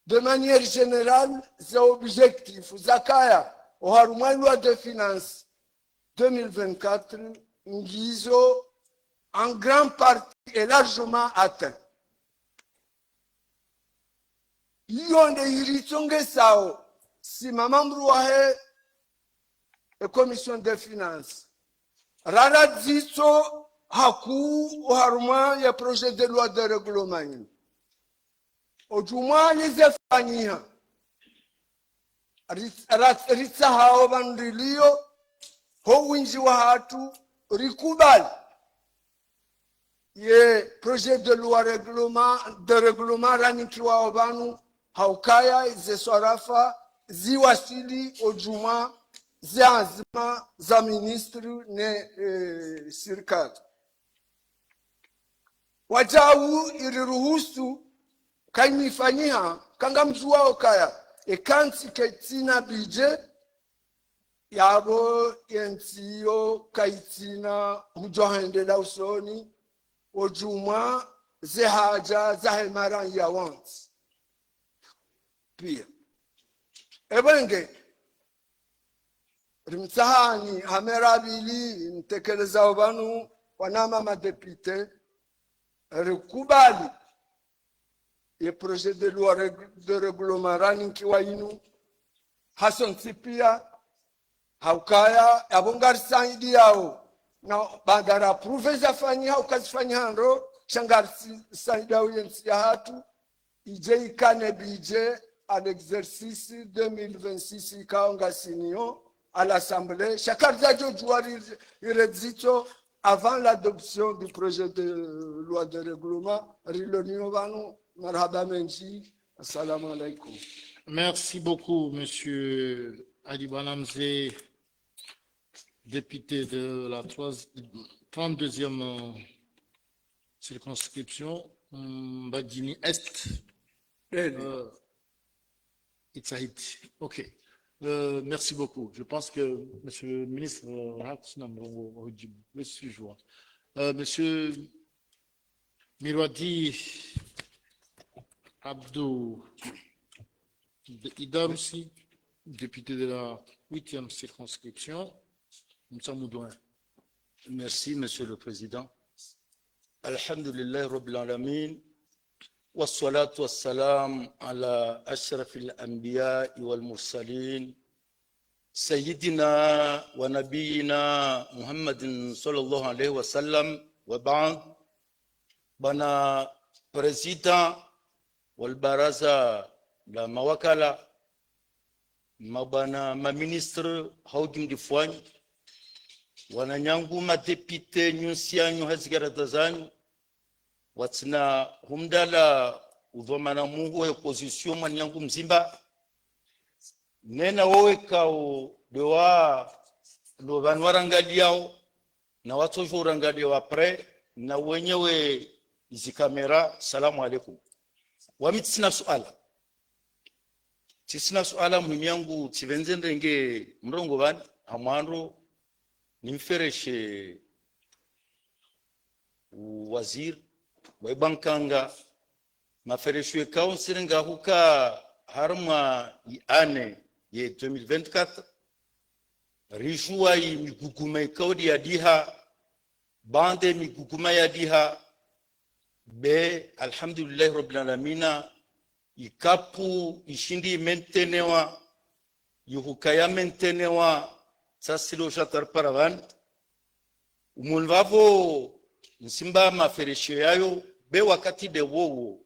de manière générale, ces objectifs, Zakaya, au Harouma loi de finances 2024, Ngizo, en grande partie et largement atteint. Yonde iritonge sao, si mamambru wahe et commission des finances. Rara ziso haku au Harouma ya projet de loi de règlement. Ojuma lizefanyia ritsa hao bandilio ho winji wa hatu rikubali ye projet de loi de règlement ranikiwa obanu haukaya ze swarafa ziwasili ojuma ziazima za ministri ne serikali wajawu iriruhusu kaimifanyia kanga mzuwao kaya ekansi kaitina bije yabo yentiyo kaitina hujohendela usoni ojuma zehaja zahemaran ya wansi pia ebenge rimsahani hamerabili ntekeleza obanu wanama madepite rikubali le projet de loi de règlement running wainu Hassan Sipia haukaya abongar saidi yao na bandara profesa fani haukazifanya hando shangar saidi yao yensi hatu ije ikane bije à l'exercice 2026 kaonga sinio à l'Assemblée chakarza jojuari iredzito avant l'adoption du projet de loi de règlement rilonio vanu. Merci beaucoup, Monsieur Ali Banamze, député de la 32e circonscription, Badini Est. Ok. Merci beaucoup. Je pense que Monsieur le ministre Monsieur Mirwadi Abdou Idaroussi, député de la 8e circonscription, Moudouin. Merci, Monsieur le Président. Alhamdulillah Rabbil Alamin. Wassalatu wassalam ala ashrafil anbiya wal mursalin. Sayyidina wa nabiyina Muhammadin sallallahu alayhi wa sallam. Wa ba'd. Bana Président والبرازة la mawakala mabana maministre haugim difwani wananyangu madepite nyusianyu hazigara dazanyu watsina humdala udhomana mungu wa opposition manyangu mzimba nena wowe kao doa do vanwarangaliao na watu jorangalio apres na wenyewe izi kamera. Salamu alaikum. Wami tisina suala muhimu yangu tivenze ndenge mrongo bani amwando nimfereshe waziri waibankanga mafereshwe council nga huka harma ane ye 2024 rishua yi miguguma ikaudi ya diha bande miguguma ya diha be alhamdulillah rabbil alamina ikapu ishindi mentenewa yuhukaya mentenewa sasilo shatar paravan umulvavo nsimba mafereshe yayo be wakati de wowo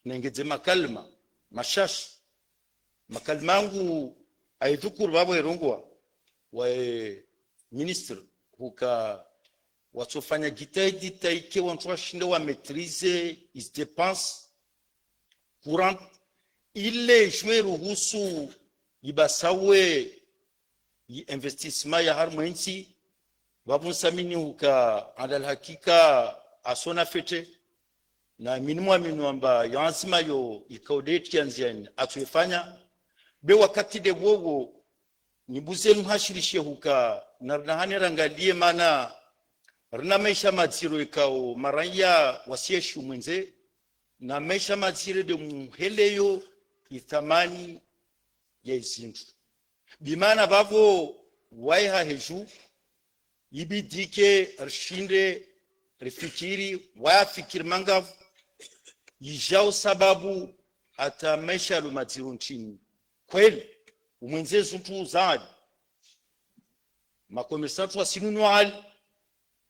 nengeze makalma mashash makalmangu aidhukur babo erongwa wa ministre huka watofanya gitaidi taike wantu washinde wa maîtriser is dépenses courantes ile jwe ruhusu ibasawe investissement ya harmoinsi wabunsamini huka adal hakika asona fete na minimum amba yansima yo ikaudeti yanziani atuifanya be wakati de wowo nibuze mhashirishe huka narnahani rangalie mana rina maisha maziro ikao maraya wasieshu mwenze na maisha mazire de muheleyo ithamani ya izindu bimana bavo waiha heju ibidike rishinde rifikiri wafikiri mangavu yijao sababu ata maisha lumaziru nchini kweli umwenzezu tu zaadi makomersatu wasinunu hali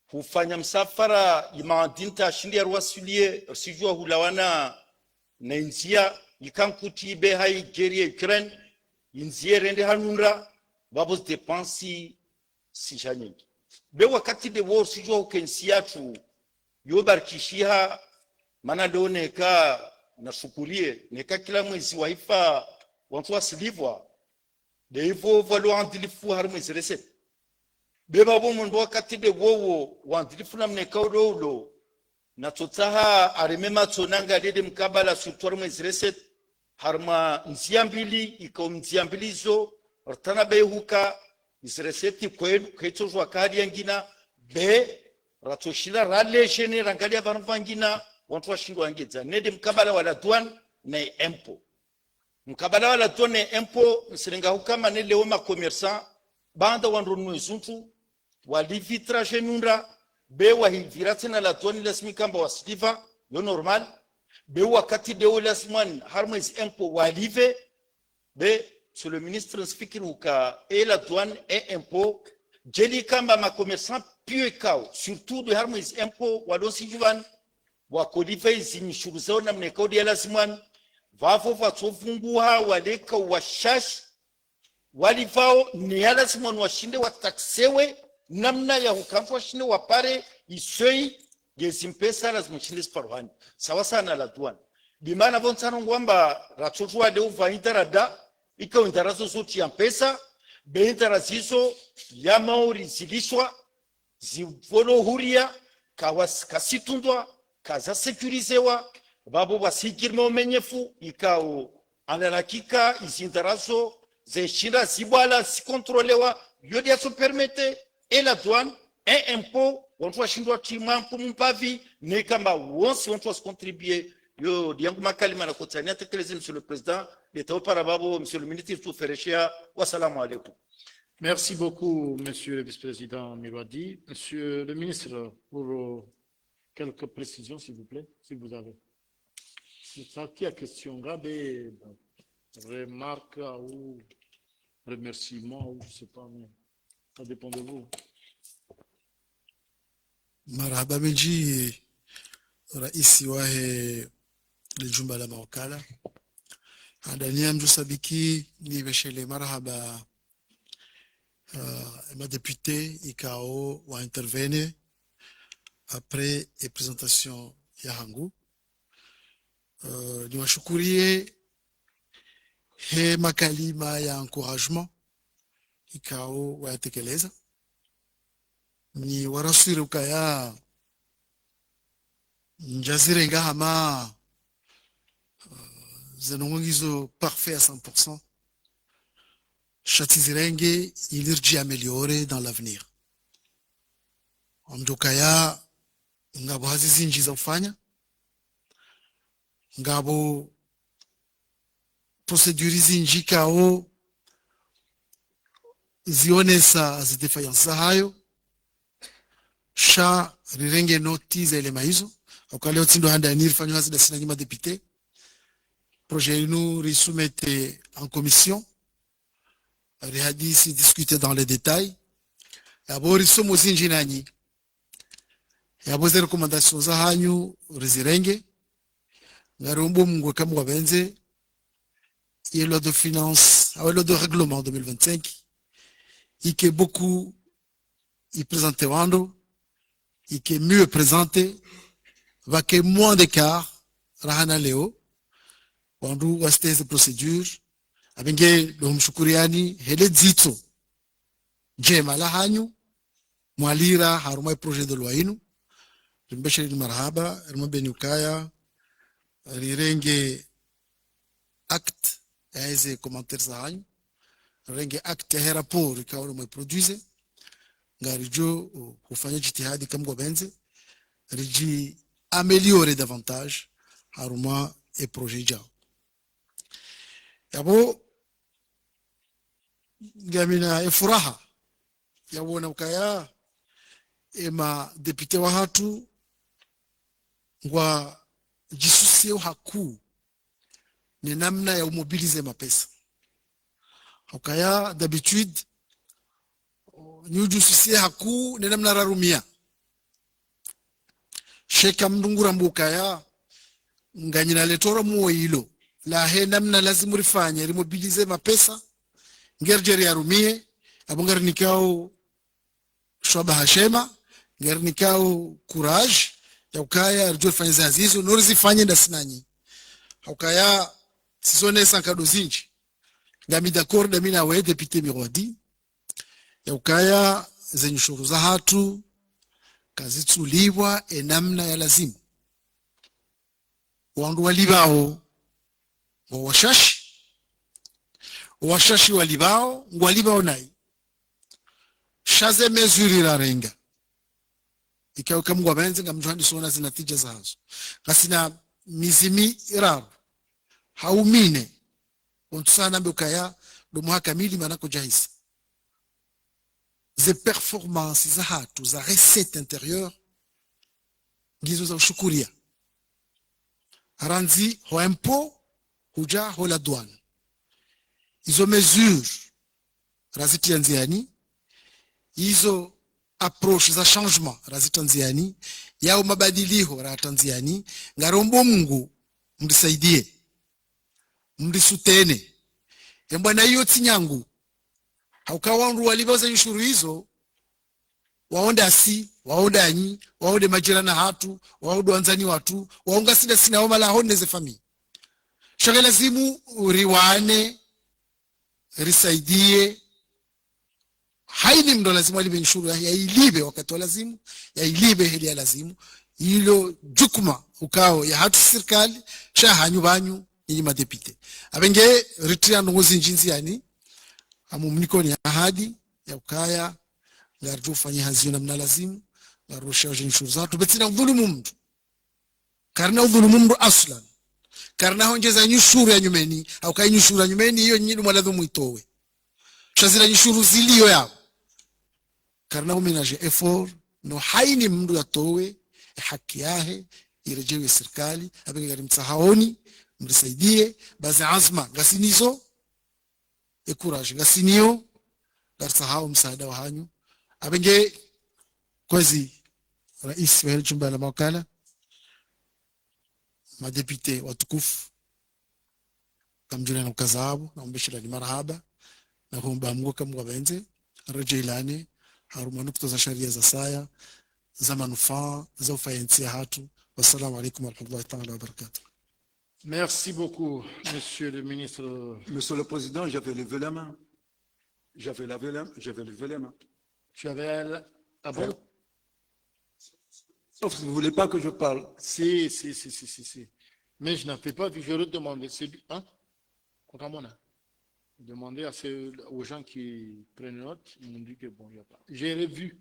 hufanya msafara imaadinta ashindi ya ruwasulie sijua hulawana na inzia ikankuti ibe hai gerie Ukraine inzie rende hanunra babos depensi si janyengi be wakati de war sijua ukensia tu yobarkishiha mana leo neka nashukurie neka kila mwezi waifa wantu wasilivwa de hivyo valo andilifu har mwezi reset beba bo mun wakati de wowo wandilifu na mneka ulo na totaha aremema tonanga dede mkabala sutor mwezi reset harma nziambili iko nziambilizo rtana behuka isreseti kwenu keto jwa kadi yangina be ratoshila rale jene rangalia vanvangina wantu washindwa angeza nede mkabala wala douane na impo mkabala wala douane na impo msirenga hukama ne leo ma commerçant banda wanronu izuntu walivitra jenunda be wahivira tena la douane lasmi kamba wasliva yo normal be wakati de lasman harmez impo walive be sur le ministre speaker uka et la douane et impôt jeli kamba ma commerçant pieux kao surtout de harmez impo wadosi juan wakolive zimishuru zao na mnekodi ya lasman vavo vatsofunguha waleka washash walivao ni ya lasman washinde wataksewe namna ya hukamfu washinde wapare isoi gezimpesa lazima chinde sparuhani sawa sana la douane bimana vonsano ngwamba ratsotua de uva interada ika intarazo zoti ya pesa be intarazizo ya maori zilishwa zivolo huria kasitundwa kaza sekurizewa babo basikirme omenyefu ikao analakika izintarazo zeshinda zibwala sikontrolewa yodi aso permete et la douane et impôt wantu washindwa timampu mpavi ne kamba wonsi wantu wasikontribuer yo diangu makalima na kotania tekeleze monsieur le président l'état auparavant monsieur le ministre tout fereshia wassalamu alaikum. Merci beaucoup, monsieur le vice-président Mirwadi. Monsieur le ministre, pour quelques précisions, s'il vous plaît, si vous avez. C'est ça qui a question grave, remarque ou remerciement, ou je ne sais pas, mais ça dépend de vous. Marhaba Benji, raisi wahe lijumba la mawakala. Andania Mjusabiki ni veshele marhaba ma député IKAO wa intervenir après la présentation ya hangu. Niwashukurie he makalima ya encouragement IKAO wa tekeleza. Ni warasiri ukaya njazire ngahama zenongizo parfait à 100%. Chatizirenge ilirji améliorer dans l'avenir. Amdokaya ngabo hazizi nji za ufanya ngabo procedure zinji kao zionesa zitefayansa hayo sha rirenge noti za elema hizo akaleo tindo handa nir fanyo hazida sina ngima député projet nous risumete en commission rihadisi discuter dans les détails yabo risomo zinji nanyi yabo ze recommandations za hanyu rizirenge ngarombo mungwe kama wabenze et loi de finance loi de règlement 2025 ike beaucoup y présenté wando ike mieux présenté va que moins d'écart rahana leo wandu wasteze procedure abenge lomshukuriani hele dzito jema la hanyu mwalira haruma projet de loi inu rimbesheri marhaba rimabeni ukaya rirenge acte aize commentaires za hanyu rirenge acte ya rapport ikawa mwe produise ngarijo kufanya jitihadi kama benze riji améliorer davantage haruma e projet jao yabo gamina e furaha yabona ukaya ema depute wa hatu ngwa jisusie haku ni namna ya umobilize mapesa ukaya d'habitude ni ujususie haku ni namna rarumia sheka mdungura mbukaya nganyina letoro muo hilo la he namna lazima rifanye rimobilize mapesa ngerjeri yarumie abongari nikao shwaba hashema ngeri nikao courage ya ukaya rjo fanya zazizo norizi fanye ndasinanyi ukaya sizone sankado zinji ngami d'accord de mina we député Mirwadi ya ukaya zenye shuru za hatu kazitsuliwa enamna ya lazima wandu walibao washashi walibao ngwalibao nai shaze mezuri la renga ikawa kamgwa benze ngamjwandi sona zinatija zazo kasina mizimi irabu haumine ontusana mbukaya do mwaka mili manako jahisi ze performance za hatu za recette intérieure ngizo za ushukuria ranzi ho impôt huja ho la douane izo mesure raziti nziani izo approche za changement razitanziani yao mabadiliho ra tanziani ngarombo Mungu mdisaidie mdisutene yambwana hiyo tinyangu haukawandu waliboza ushuru hizo waonda asi waonda anyi waonde majirana hatu waonde wanzani watu waonga sina homa la honne ze famille shaka lazimu riwane risaidie haini mndo lazima libe nshuru ya ilibe wakati wa lazimu ya ilibe hili ya lazimu hilo jukuma ukao ya hatu serikali shahanyu banyu nyinyi madepite abenge ritria ngozi njinzi yani amumniko ni ahadi ya ukaya ngarju fanya hazio namna lazimu ngarusha nshuru zatu betina dhulumu mtu karna dhulumu mtu aslan karna honjeza nyushuru ya nyumeni au kai nyushuru ya nyumeni hiyo nyinyi mwaladhumu itowe shazira nyushuru zilio yao karna umenaje effort no haini mndu yatowe haki yahe irejewe serikali abenge gari msahaoni mrisaidie bazi azma gasinizo e courage gasinio garsahau msaada wa hanyu abenge kwezi rais wa jumba la mawakala madepite watukufu kamjuna na kazabu na umbeshira ni marhaba na kuomba Mungu kama wabenze rejelane haruma nukta za sharia za saya za manufaa za ufayansi hatu. Wassalamu alaikum wa rahmatullahi ta'ala wa barakatuh. Merci beaucoup, Monsieur le ministre. Monsieur le Président, j'avais levé la main. J'avais levé la main. Tu avais... Ah bon? Sauf si vous ne voulez pas que je parle. Si. Mais je n'en fais pas, puis je vais demander. Hein? Demander aux gens qui prennent note, ils m'ont dit que bon, il n'y a pas. J'ai revu.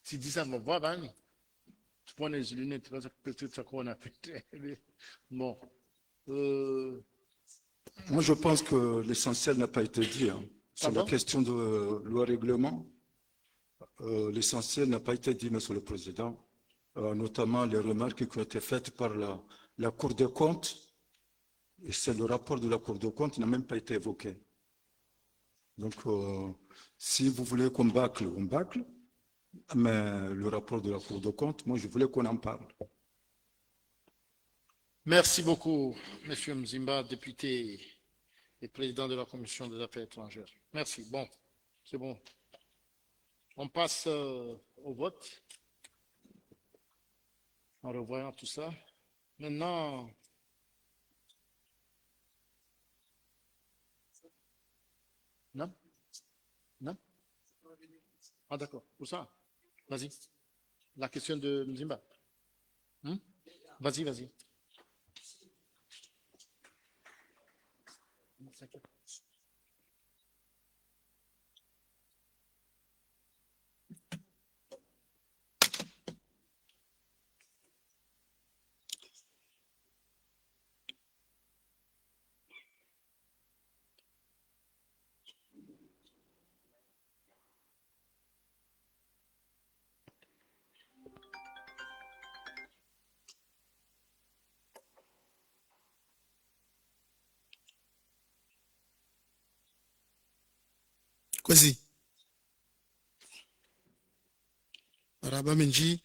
Tu dis ça, me voir, ben. Tu prends les lunettes, tu vois, peut-être ça qu'on a fait. Bon. Moi, je pense que l'essentiel n'a pas été dit. Hein. Sur la question de loi règlement, l'essentiel n'a pas été dit, Monsieur le Président. Notamment les remarques qui ont été faites par la Cour des comptes. Et c'est le rapport de la Cour des comptes qui n'a même pas été évoqué. Donc, si vous voulez qu'on bâcle, on bâcle. Mais le rapport de la Cour des comptes, moi, je voulais qu'on en parle. Merci beaucoup, Monsieur Mzimba, député et président de la Commission des Affaires étrangères. Merci. Bon, c'est bon. On passe au vote. En revoyant tout ça. Maintenant... Non? Ah d'accord, où ça? Vas-y. La question de Mzimba. Vas-y. Kwasi. Maraba Menji.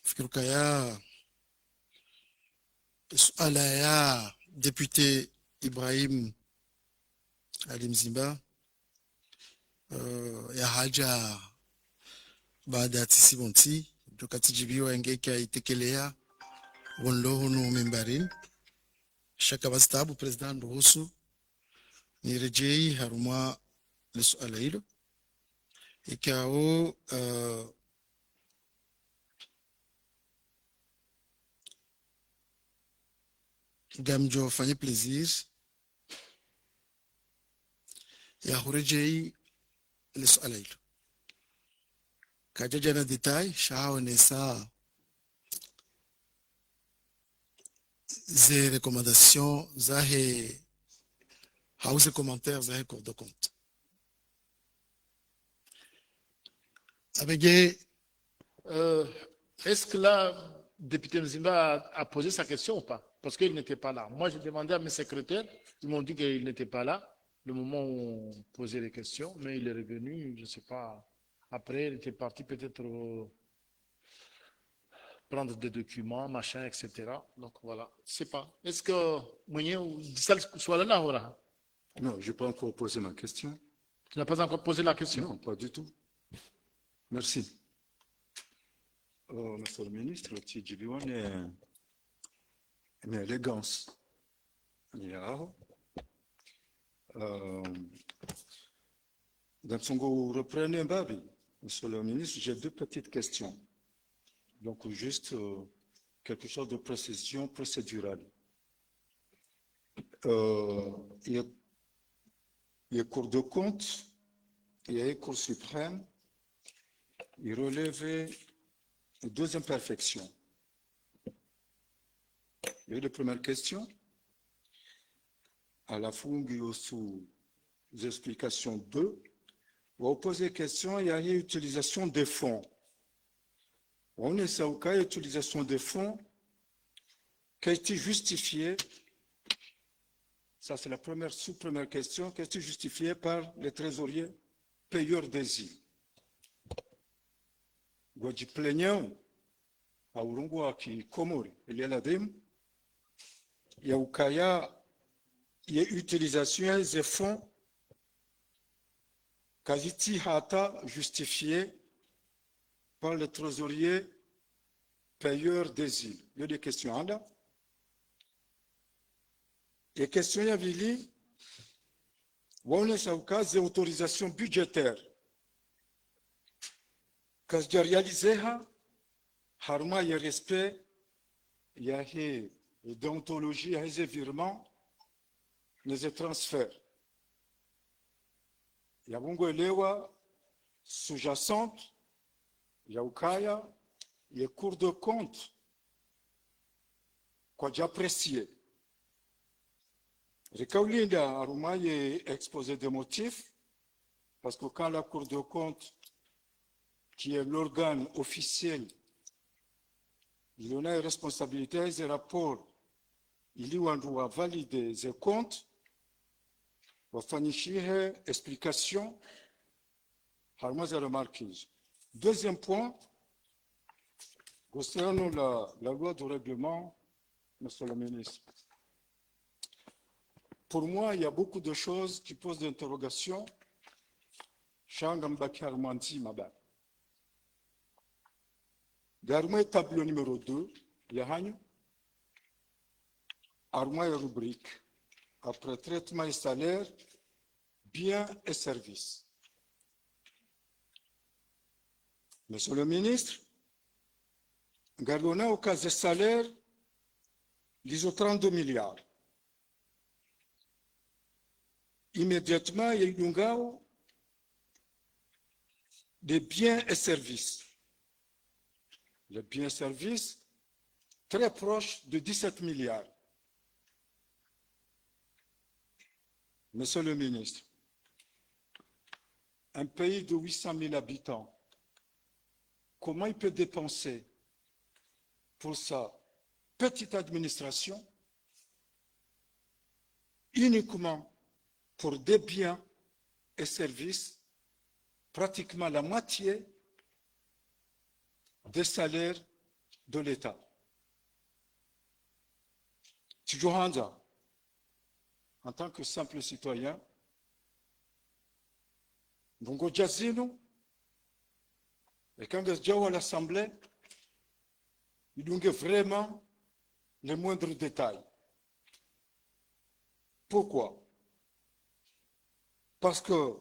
Fikiri kaya suala ya député Ibrahim Ali Mzimba ya haja baada ya tisibonti tukatijibiwa engeka itekelea wonlo hunu mimbarin shaka bastabu president ruhusu ni rejei haruma lisuala hilo ikao gamjo fanye plaisir ya hurejei lisuala hilo kajaja na detail shaonesa ze recommandations zahe hause commentaires zahe cours de compte avec Est-ce que là, député Mzimba a posé sa question ou pas? Parce qu'il n'était pas là. Moi, j'ai demandé à mes secrétaires, ils m'ont dit qu'il n'était pas là, le moment où on posait les questions, mais il est revenu, je ne sais pas. Après, il était parti peut-être prendre des documents, machin, etc. Donc voilà, je ne sais pas. Est-ce que Mounier ou Dissal soit là ou là? Non, je n'ai pas encore posé ma question. Tu n'as pas encore posé la question? Non, pas du tout. Merci. Monsieur le ministre, tu dis une élégance. Dans son go reprenez Babi, monsieur le ministre, j'ai deux petites questions. Donc juste quelque chose de précision procédurale. Il y a Cour de compte, il y a Cour suprême, il relevait deux imperfections. Il y a eu la première question. À la fin, sous explications 2, on va poser question, il y a eu utilisation des fonds. On est au cas d'utilisation des fonds qui a été justifiée. Ça, c'est la sous-première question, qui a été justifiée par les trésoriers payeurs des îles. Gwaji plaignant à Urungwa qui Komori, il y a la dème, il y a Ukaya, il y a utilisation des fonds quasi hata justifié par le trésorier payeur des îles. Il y a des questions là. Et question il y a vili, on est au cas des autorisations budgétaires. Quand je réalisé harma il y a respect, il y a déontologie, il y a des virements, les transferts. Il y a bongo elewa sous-jacente, il y a ukaya, il y a cours de compte, quoi j'apprécie. Rekaulinda harma il y a exposé des motifs, parce que quand la cour de compte qui est l'organe officiel, il y en a une responsabilité des rapports, il y a un droit valider les comptes, il faut faire explication, harmonie et remarquage. Deuxième point, concernant la loi de règlement, monsieur le ministre. Pour moi, il y a beaucoup de choses qui posent des interrogations. Shangambaki Harmanti Maba. Garmoy tableau numéro 2, Yahanyu. Armoy rubrique. Après traitement et salaire, biens et services. Monsieur le ministre, gardons au cas des salaires, les 32 milliards. Immédiatement, il y a eu des biens et services. Les biens et services très proches de 17 milliards. Monsieur le ministre, un pays de 800 000 habitants, comment il peut dépenser pour sa petite administration uniquement pour des biens et services, pratiquement la moitié des salaires de l'État. Tijohanda, en tant que simple citoyen, Bongo Jazino, et quand je à l'Assemblée, il y a vraiment les moindres détails. Pourquoi? Parce que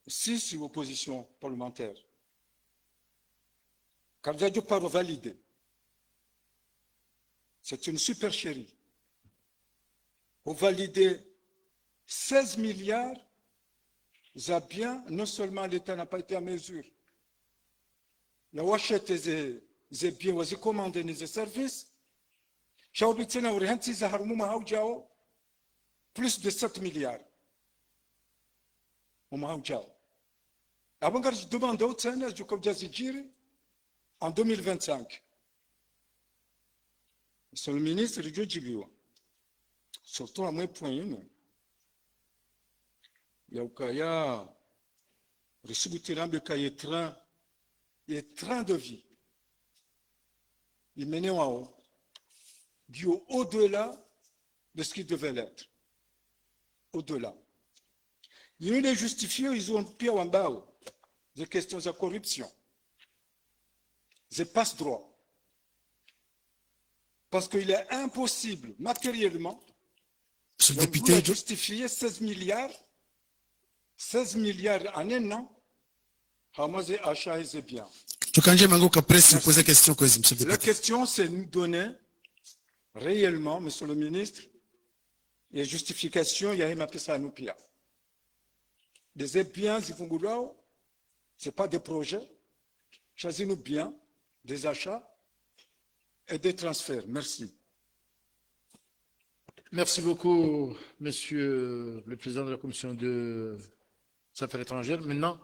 si c'est l'opposition parlementaire, quand je parle validé, c'est une supercherie. Vous validez 16 milliards, ça bien, non seulement l'État n'a pas été à mesure. La wachette est bien, vous commandez des services. Plus de 7 milliards. Avant que je demande au Sénat, je commence à dire en 2025. C'est le ministre de Djibouti. Surtout à mon point, il y a le train de vie. Il menait en haut, au-delà de ce qu'il devait l'être. Au-delà. Ils les justifiés, ils ont pris en bas des questions de corruption, des passe-droits. Parce qu'il est impossible, matériellement, de justifier 16 milliards en un an, Hamas achat et bien. La question, c'est nous donner réellement, monsieur le ministre, les justifications, il y a un peu ça à nous pire. Des biens, ce n'est pas des projets. Choisissez-nous bien des achats et des transferts. Merci. Merci beaucoup, monsieur le président de la commission des affaires étrangères. Maintenant,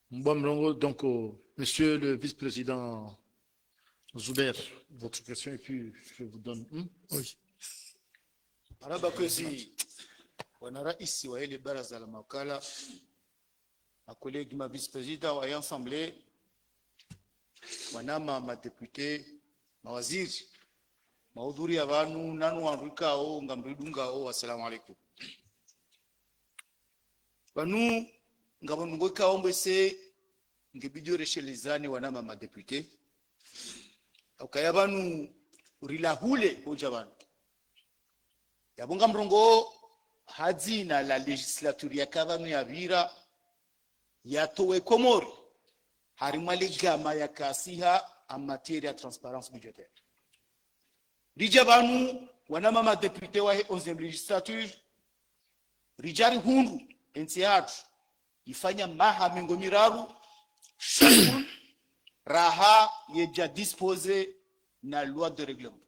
donc, monsieur le vice-président Zuber, votre question, et puis je vous donne. Oui. Arabakwezi wana rais wa ile baraza la mawakala na kolegi ma vice president wa assemblée wanama madepute mawaziri mahudhuri ya vanu nanu wanrikao ngambridungao assalamu alaikum vanu ngabonungokao mbese ngebijoreshelizani wanama madepute ukaya vanu urilahule hoja vanu yabonga mrongo hazina la legislature ya kavanu ya vira yatowe Komori harimali gama ya kasiha en matière ya transparence budgétaire. Rija banu wanama ma député wa 11e legislature rijari hundu ensiatu ifanya maha mengo miraru shakun raha yeja dispose na loi de règlement.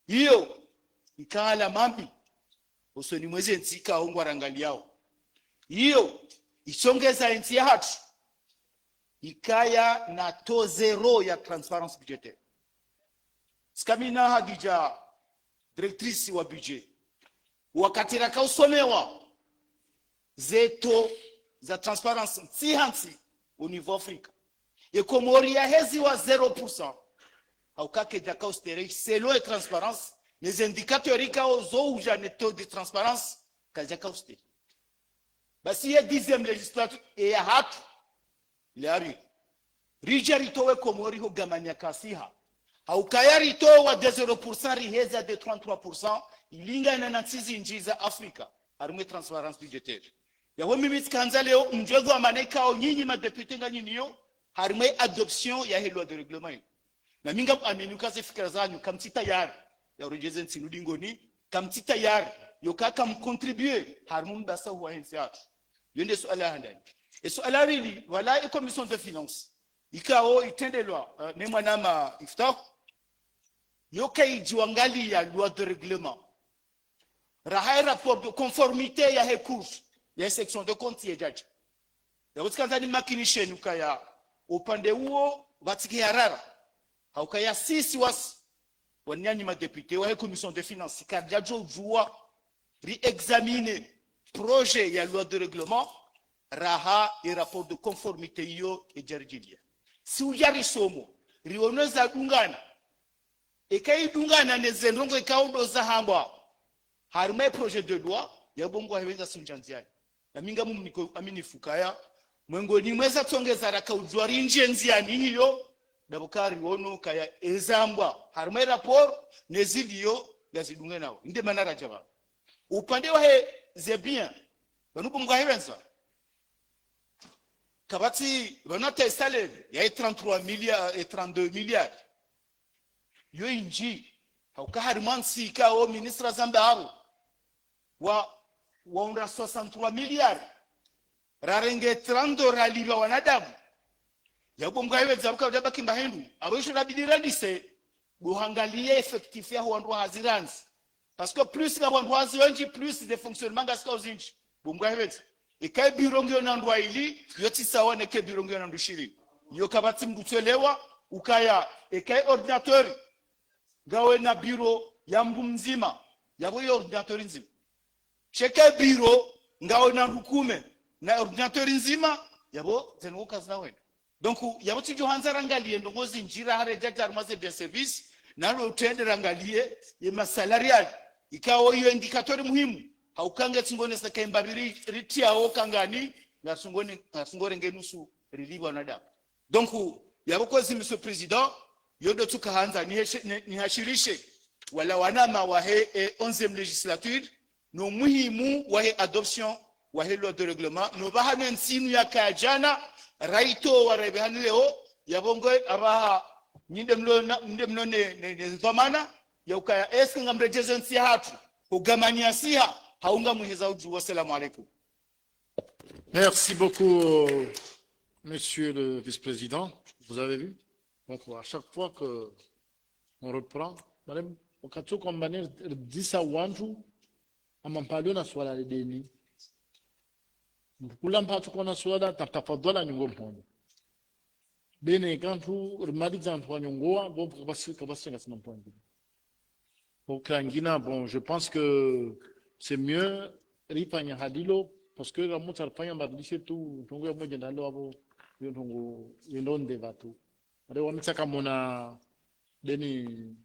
Hiyo ikala mambi usoni mwezi ntsika ongwa rangali yao hiyo isongeza nchi ya hatu ikaya na to zero ya transparence budgétaire. Skamina Hadija directrice wa budget wakati raka usomewa zeto za transparence ntsihansi au niveau Afrika e Komori ya hezi wa 0% haukake jaka ustere selo et transparence les indicateurs ikao zouja ne taux de transparence kajaka ustere basi ya 10e legislature e ya hatu Lari rijari towe Komori ho gamanya kasiha haukayari towa de 0% riheza de 33% ilinga na ntsizi njiza Afrika harume transparence budgétaire yaho mimi tkanza leo mjezo amaneka au nyinyi madepute nganyiniyo harume adoption ya loi de règlement na minga aminuka zifikira zanyu kamtita yari ya urejeze nsinudingoni kamtita yari yokaka mcontribuer harume basa huwa hensiatu yende swala handani swala hili wala commission de finance ikao itende loi ne mwanama iftar yokai jiwangali ya loi de règlement rahai rapport de conformité ya recours ya section de compte ya jaji ya utsikanza ni makinishe nukaya upande huo batiki harara haukaya sisi was wanyanyi madepute wa commission de finance kajajo jua réexaminer projet ya loi de règlement raha et rapport de conformité yo et jardilia si ujari somo rioneza dungana ekai dungana nezendongo ekaudo za hamba harme projet de loi ya bongo haweza sunjanziani na minga mumniko amini fukaya mwengo ni mweza tongeza raka ujwari njenziani hiyo dabukari wono kaya ezambwa harme rapport nezilio gazidunga nao inde manara jaba upande wa he zebien banuko mga hewenza kabati banata installé ya 33 milliards et 32 milliards yo inji hauka harimansi ka o ministre Zambaru wa 63 milliards rarenge 30 raliba wanadamu yabo mga hewenza buka bakimba hendu abisho nabidirandise buhangalie effectif ya wandu haziranzi parce que plus la wandu haziranzi plus de fonctionnement gaska uzinji bumga hewenza ikai birongo na ndwa ili yoti sawa ne ke birongo na ndushiri yo kabati mdutelewa ukaya ikai ordinateur gawe na biro ya mbu mzima yabo yo ordinateur nzima cheke biro ngawe na ndukume na ordinateur nzima yabo zenu kazi na wena donc yabo tijo hanzara ngalie ndongozi njira hare jajar maze bien service nalo utende rangalie ye masalarial ikawo yo indicateur muhimu haukange tsingone saka imbabiri ritia o kangani na sungone ngenusu riliwa nada donc yabo kozi monsieur président yodo tukaanza ni hashirishe wala wanama wa he 11e législature no muhimu wa he adoption wa he loi de règlement no bahana nsinu ya kajana raito wa rebehani leo yabongo abaha ndemno ne dhamana ya ukaya eski ngamrejeze nsi hatu ugamania siha haunga muheza uju. Wassalamu alaikum. Merci beaucoup, monsieur le vice-président. Vous avez vu? Donc, à chaque fois que on reprend, madame, wakati kombane disa wantu amampalio na swala la deni. Kula mpatu kona swala tafadhali nyongo mpondo. Bene kantu remadi zantu nyongoa bon kabasi ngasina mpondo. Pour Krangina, bon, je pense que c'est mieux ripanya hadilo parce que la montre panya badlishe tu tongo ya moja ndalo hapo tongo yendonde watu wale wametaka mona deni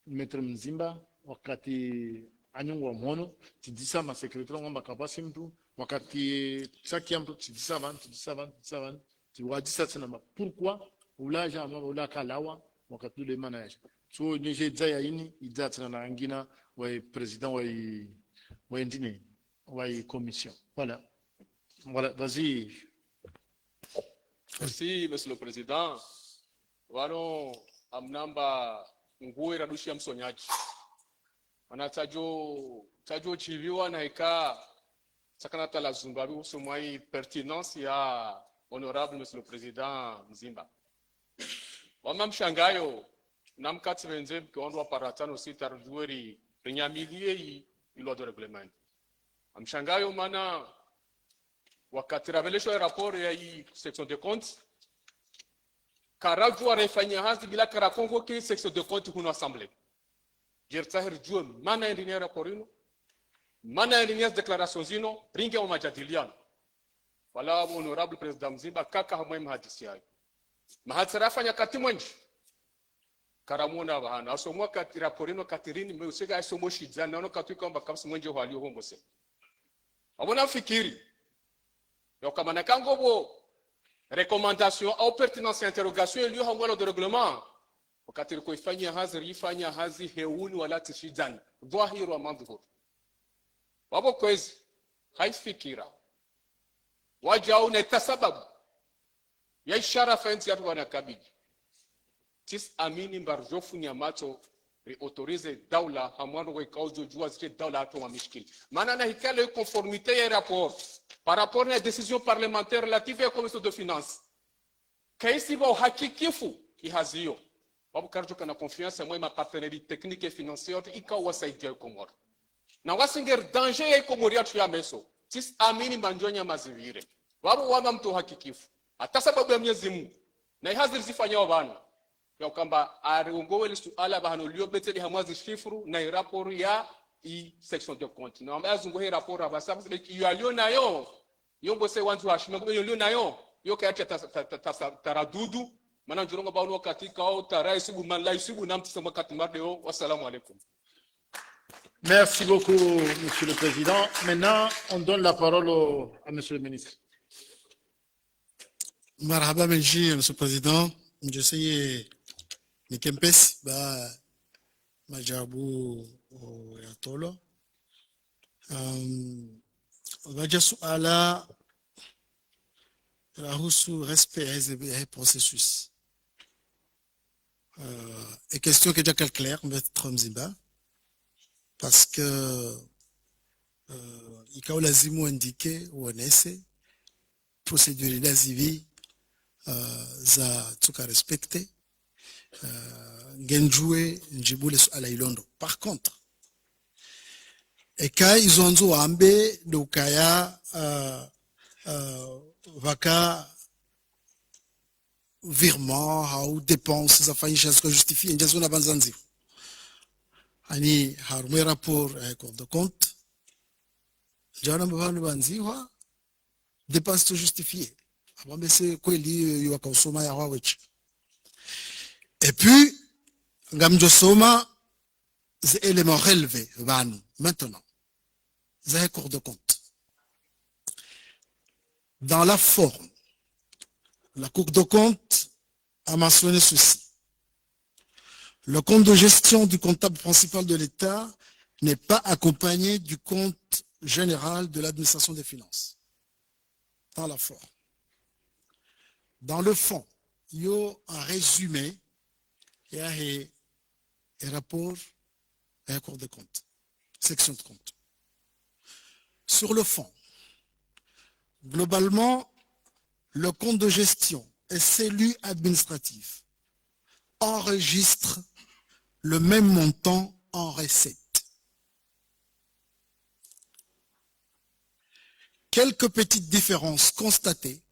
metre mzimba wakati anyungwa mono tidisa ma secrétaire ngamba kabasi mtu wakati saki mtu tidisa van tiwadisa tena pourquoi ulaja ama ulaka lawa wakati le manage so nije dzaya ini idza tena na ngina wa président wa indine wa commission. Voilà, vas-y. Merci, monsieur le président. Wano amnamba nguwe radushi msonyaji. Wana tajo chiviwa na ika sakanata la Zimbabwe usumai pertinence ya honorable monsieur le président Mzimba. Wama mshangayo namkati wenze mkiondwa paratano sita rudueri renyamilie loi de règlement. Amshangayo mana wakati ravelesho rapport ya hii section de compte karajua refanya hazi bila karakongo ki section de compte kuno assemblée. Jertahir juo mana engineer rapporino mana engineer déclaration zino ringe wa majadiliano. Wala honorable président Mzimba kaka hamwe mhadisi yayo. Mahadisi rafanya katimwenji karamuna bahana asomwa kati raporino katirini meusega asomo shizana no katuika mba kapsi mwenje hali hombose abona fikiri yo kama nakango bo recommandation au pertinence interrogation liyo hangolo de règlement wakati ko ifanya hazi heuni wala tishizana dhahiru wa mandhur wabo kwezi haifikira wajao na tasababu ya ishara fenzi ya wana kabiji tis amini mbarjofu nyamato autorize daula hamwano kwa kauzo jua zike daula ato wa mishkili maana na hikale conformité ya rapport par rapport à la décision parlementaire relative à la commission de finances kaisi ba hakikifu ihazio babu karjo kana confiance moi ma partenariat technique et financière ikawa saidia Komoro na wasinger danger ya Komoro ya tuya meso tis amini manjonya mazivire babu wama mtu hakikifu hata sababu ya Mwenyezi Mungu na ihazir zifanya wabana ya kwamba ariongowe suala bahano liobeteli hamwazi shifru na rapport ya i section de compte na ambazo he rapport abasa yo aliona yo yombo se wantu hashima yo aliona yo kaya taradudu mana njurongo bawo katika au taraisibu malaisibu namtisema katimardeo wassalamu alaikum. Merci beaucoup, Monsieur le Président. Maintenant, on donne la parole à Monsieur le Ministre. Marhaba Monsieur le Président. Je sais ni Kempes ba majabu ya tolo. Waja suala rahusu respect ya processus. Et question que déjà claire, Maître Mzimba. Parce que il y a lazimu indiqué ou onese procédure lazivi za tuka respecté ngenjue njibule ala ilondo. Par contre eka izonzo ambe dokaya vaka virement ou dépenses za fanyisha ziko justifie njazo na banzanzi ani harume rapport compte de compte jana mbavanu banziwa dépenses to justifier abambe se kweli yo akasoma ya wawechi et puis ngamjo soma les éléments relevés banu maintenant les cours de compte dans la forme la Cour de compte a mentionné ceci. Le compte de gestion du comptable principal de l'État n'est pas accompagné du compte général de l'administration des finances. Dans la forme. Dans le fond, il y a un résumé et un rapport et un cours de compte. Section de compte. Sur le fond, globalement, le compte de gestion et celui administratif enregistrent le même montant en recettes. Quelques petites différences constatées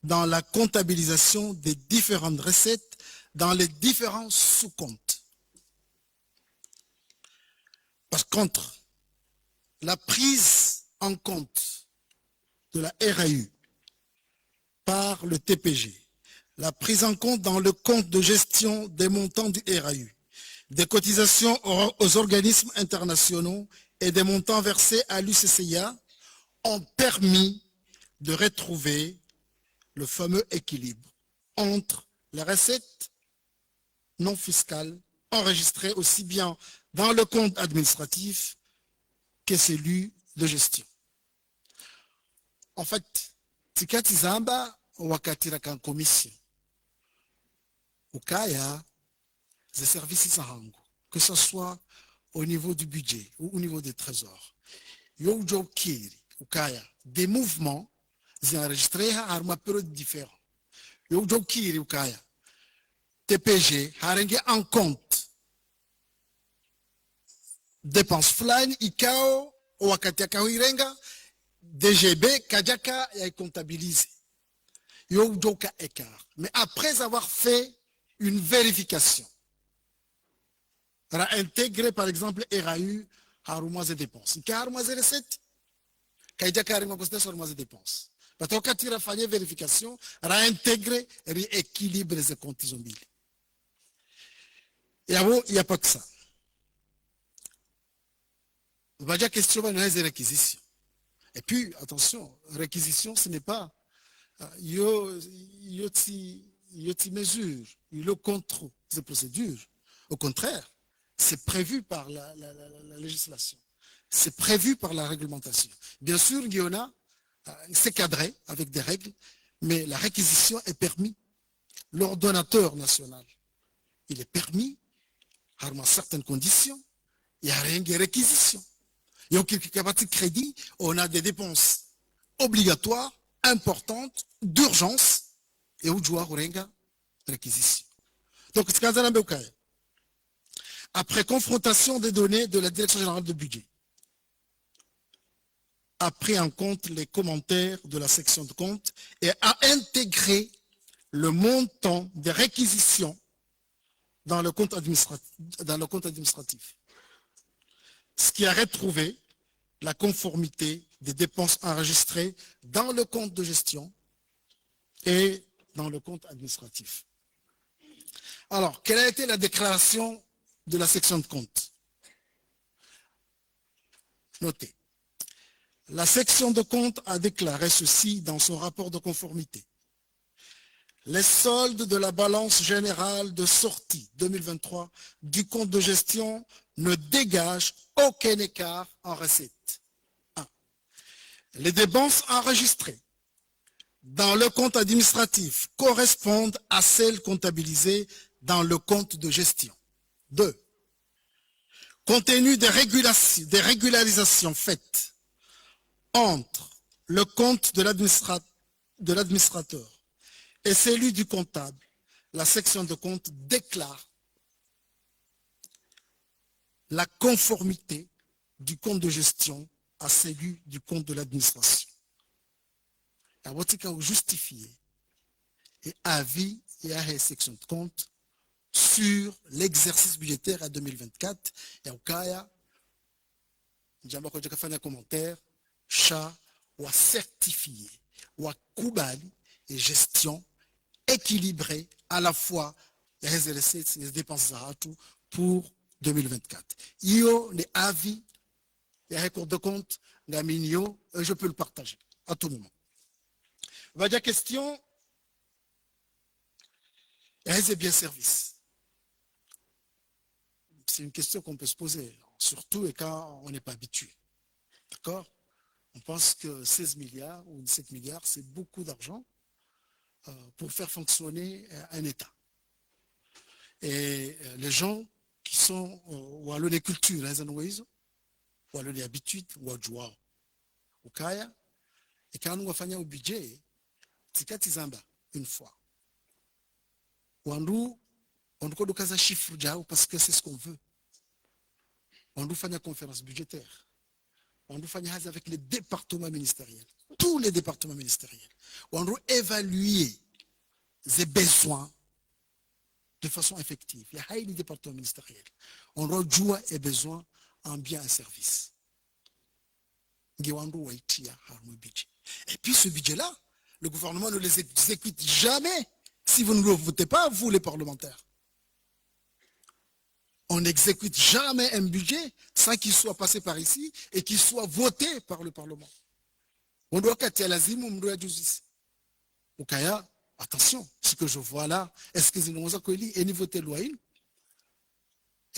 dans la comptabilisation des différentes recettes dans les différents sous-comptes. Par contre, la prise en compte de la RAU par le TPG, la prise en compte dans le compte de gestion des montants du RAU, des cotisations aux organismes internationaux et des montants versés à l'UCCIA ont permis de retrouver le fameux équilibre entre les recettes non fiscales enregistrées aussi bien dans le compte administratif que celui de gestion. En fait, tikati zamba wakatira kan commission ukaya des services zahangu, que ce soit au niveau du budget ou au niveau des trésors. Yo kiri ukaya des mouvements enregistrés à une période différente. Yo kiri ukaya TPG harenge en compte dépenses fulani ikao wakati akawirenga DGB kajaka ya comptabilisé. Yo joka écart. Mais après avoir fait une vérification, intégrer par exemple RAU harumaze dépenses. Ka harumaze recette kajaka harumaze considération harumaze dépenses. Batoka tira fanya vérification, réintégrer, rééquilibrer les comptes zombili. Et avant, il n'y a pas que ça. On va dire question de les réquisitions. Et puis, attention, réquisition, ce n'est pas yoti mesure, le contrôle des procédures. Au contraire, c'est prévu par la législation. C'est prévu par la réglementation. Bien sûr, il y en a, c'est cadré avec des règles, mais la réquisition est permise. L'ordonnateur national, il est permis, à certaines conditions, il n'y a rien de réquisition. Il y a quelques capacités de crédit, on a des dépenses obligatoires, importantes, d'urgence, et où doit avoir réquisition. Donc, c'est ce après confrontation des données de la Direction générale de budget, a pris en compte les commentaires de la section de compte et a intégré le montant des réquisitions dans le compte administratif. ce qui a retrouvé la conformité des dépenses enregistrées dans le compte de gestion et dans le compte administratif. Alors, quelle a été la déclaration de la section de compte? Notez. La section de compte a déclaré ceci dans son rapport de conformité. Les soldes de la balance générale de sortie 2023 du compte de gestion ne dégagent aucun écart en recette. 1. Les dépenses enregistrées dans le compte administratif correspondent à celles comptabilisées dans le compte de gestion. 2. Compte tenu des régularisations faites entre le compte de l'administrateur et celui du comptable, la section de compte déclare la conformité du compte de gestion à celui du compte de l'administration. La votika ou justifié et avis et à la section de compte sur l'exercice budgétaire à 2024 et au cas njamba kwa kufanya commentaire cha ou certifié ou kubali et gestion équilibrée à la fois les recettes et les dépenses pour 2024. Io les avis les records de compte d'aminio je peux le partager à tout moment. Va dire question est bien service. C'est une question qu'on peut se poser, surtout quand on n'est pas habitué. D'accord? On pense que 16 milliards ou 17 milliards, c'est beaucoup d'argent pour faire fonctionner un État. Et les gens qui sont ou à les cultures, ou à les habitudes, ou à jouer au Kaya, et quand on va faire au budget, c'est zamba une fois. On doit faire un chiffre parce que c'est ce qu'on veut. On doit faire une conférence budgétaire. On doit faire avec les départements ministériels, tous les départements ministériels. On doit évaluer les besoins de façon effective. Il y a les départements ministériels. On doit jouer les besoins en bien et service. Et puis ce budget-là, le gouvernement ne les exécute jamais si vous ne le votez pas, vous les parlementaires. On n'exécute jamais un budget sans qu'il soit passé par ici et qu'il soit voté par le Parlement. On doit qu'à l'azim, on doit justice. Au Kaya, attention, ce que je vois là, est-ce que c'est nous et ni voter loi? Et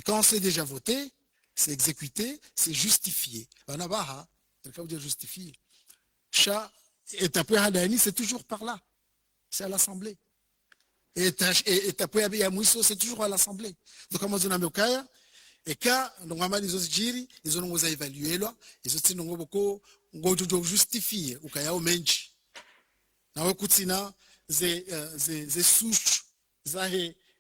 quand c'est déjà voté, c'est exécuté, c'est justifié. On a pas, dire justifié. Chat et après c'est toujours par là. C'est à l'Assemblée. Et c'est toujours à l'Assemblée. Donc, comme on a dit, et quand on a dit que ils ont évalué là, ils ont justifié au cas où menchi. Na wekutina ze souches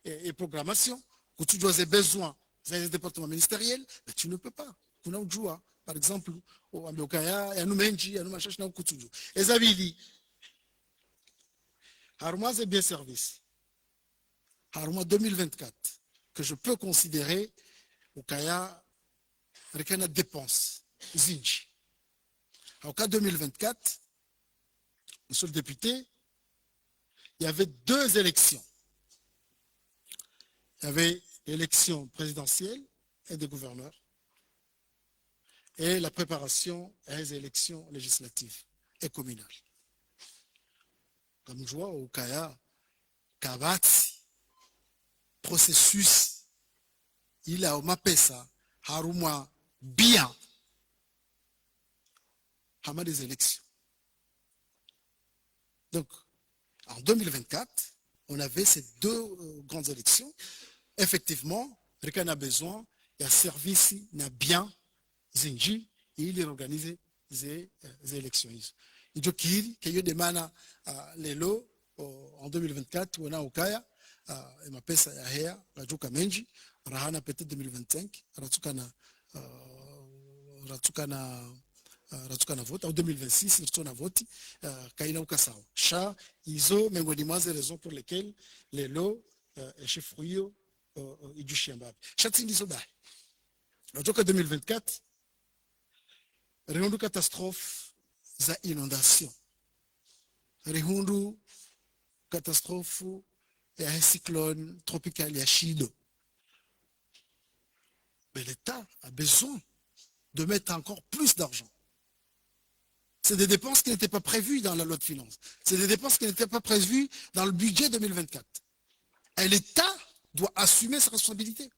et programmation, que tu dois avoir besoin des départements ministériels, mais tu ne peux pas. Par exemple, au Ambiokaya, il y a nous menchi, il y a nous machache na kutuju. Et ça veut dire, Harmois c'est bien service. Harmois 2024, que je peux considérer au Kaya avec une dépense. Zinji. Au cas 2024, monsieur le député, il y avait 2 élections. Il y avait l'élection présidentielle et des gouverneurs et la préparation des élections législatives et communales. Comme je vois au Kaya, Kabati, processus, il a au Mapesa, Haruma, bien, Hama des élections. Donc, en 2024, on avait ces 2 grandes élections. Effectivement, quelqu'un a besoin, il y a service, il y a bien, Zinji, et il est organisé des élections. Il dit qu'il y a des manas les lots en 2024, on a au Kaya, et ma pesa ya hea, Rajuka Menji, Rahana peut-être 2025, Ratukana vote, en 2026, Ratukana vote, Kaina Ukasawa. Cha, Iso, Mengoni Maze, raison pour lesquelles les lots, chef Rio, et du chien bab. Chatin Iso Bay. Rajuka 2024, rihundu catastrophe za inondation, rihundu catastrophe ya cyclone tropical ya Chido. Mais l'État a besoin de mettre encore plus d'argent. C'est des dépenses qui n'étaient pas prévues dans la loi de finances. C'est des dépenses qui n'étaient pas prévues dans le budget 2024. Et l'État doit assumer sa responsabilité.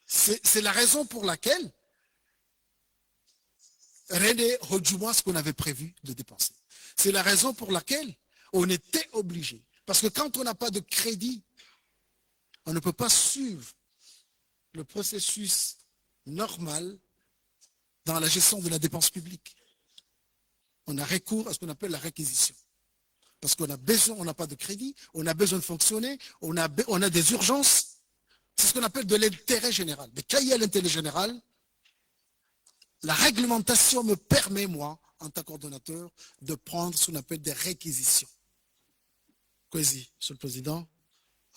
C'est la raison pour laquelle René Hodjouma ce qu'on avait prévu de dépenser. C'est la raison pour laquelle on était obligé. Parce que quand on n'a pas de crédit, on ne peut pas suivre le processus normal dans la gestion de la dépense publique. On a recours à ce qu'on appelle la réquisition. Parce qu'on a besoin, on n'a pas de crédit, on a besoin de fonctionner, on a des urgences. C'est ce qu'on appelle de l'intérêt général. Mais quand il y a l'intérêt général, la réglementation me permet, moi, en tant que coordonnateur, de prendre ce qu'on appelle des réquisitions. Kwezi, Monsieur le Président,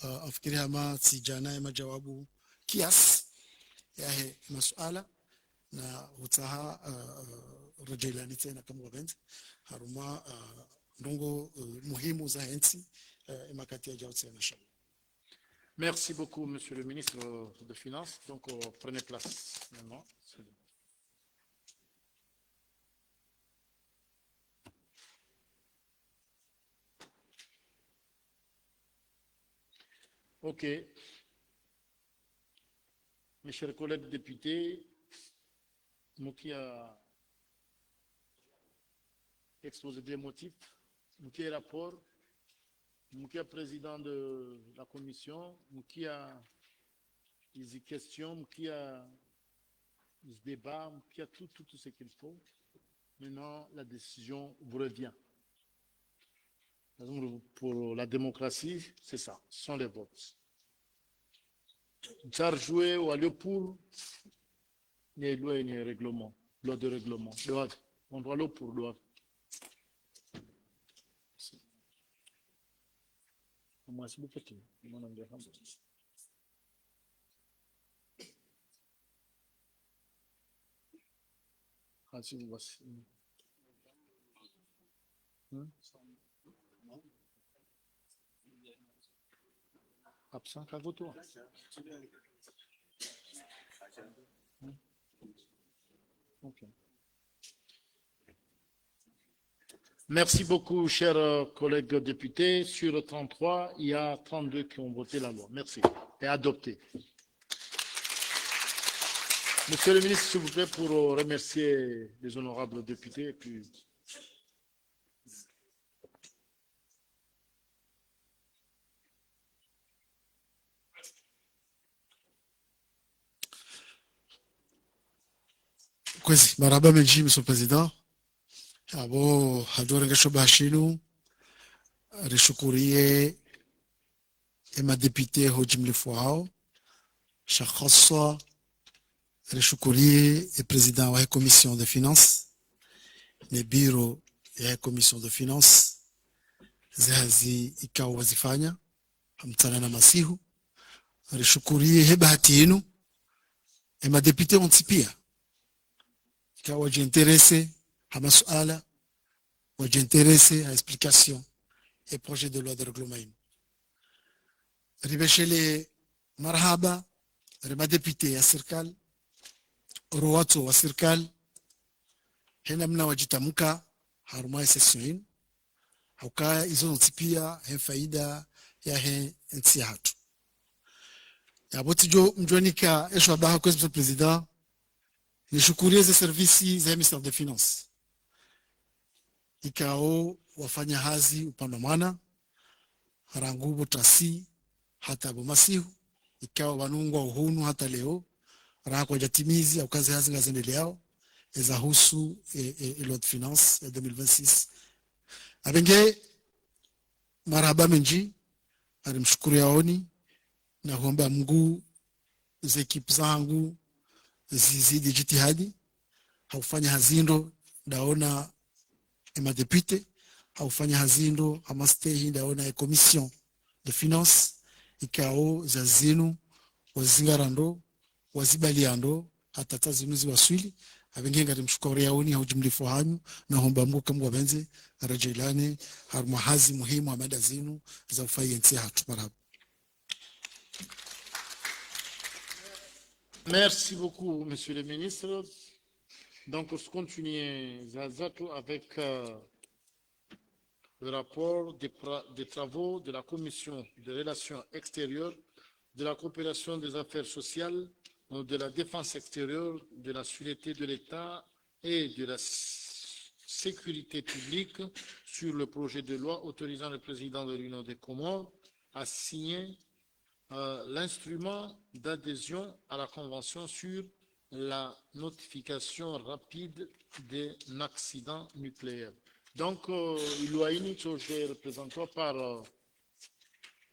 afikiri hama sijana ya majawabu kiasi ya masuala na utaha rejelani tena kama wabenzi haruma ndongo muhimu za hensi imakati ya jauti na shamba. Merci beaucoup, Monsieur le ministre des Finances. Donc, prenez place maintenant. OK. Mes chers collègues députés, qui a exposé des motifs, qui est rapport, qui est président de la commission, qui a des questions, qui a des débats, qui a tout ce qu'il faut. Maintenant, la décision vous revient. Pour la démocratie, c'est ça, ce sont les votes. Jar jouer ou aller pour, il y a loi et règlement, loi de règlement. On doit aller pour loi. Merci beaucoup. Absent à votre tour. Okay. Merci beaucoup, chers collègues députés. Sur 33, il y a 32 qui ont voté la loi. Merci. Et adopté. Monsieur le ministre, s'il vous plaît, pour remercier les honorables députés. Et puis... Kwezi, maraba menji, Monsieur le Président. Abo hadorengesho bashinu rishukurie ema député hojimlifu hao shakhasa rishukurie e président wa commission de finances ne bureau ya commission de finances zazi ikao wazifanya hamtana na masihu rishukurie hebahati yenu ema député ontipia ikao wajinteresse Hamasuala, wajinteresse à explication et projet de loi de règlement. Ribeshele marhaba, rima député ya serikali, rowato wa serikali, hena mna wajitamuka haruma session hauka izo ntipia hen faida ya hen nti hatu. Ya botijo mjonika eshwa baha kwa Monsieur le Président, nishukurie ze services za Ministère des Finances. Ikao wafanya hazi upanda mwana harangubo tasi hata bomasihu ikao wanungwa uhunu hata leo rako jatimizi au kazi hazi ngazendeleao eza husu loi de finance ya 2026 abenge marhaba menji alimshukuru yaoni na kuomba Mungu za ekipu zangu zizidi jitihadi haufanya hazindo daona ema député haufanya hazindo amastehi daona commission de finance ikao za zinu wazingarando wazibaliando hatata zinu ziwaswili abengi ngati mshukuru yauni haujumlifu hanyu na homba Mungu kama wabenze rajailani harma hazi muhimu amada zinu za ufayensi hatu marhaba. Merci beaucoup, Monsieur le Ministre. Donc, on continue Zazato avec le rapport des travaux de la Commission des relations extérieures, de la coopération des affaires sociales, de la défense extérieure, de la sûreté de l'État et de la sécurité publique sur le projet de loi autorisant le président de l'Union des Comores à signer l'instrument d'adhésion à la Convention sur la notification rapide d'un accident nucléaire. Donc, il doit être représenté par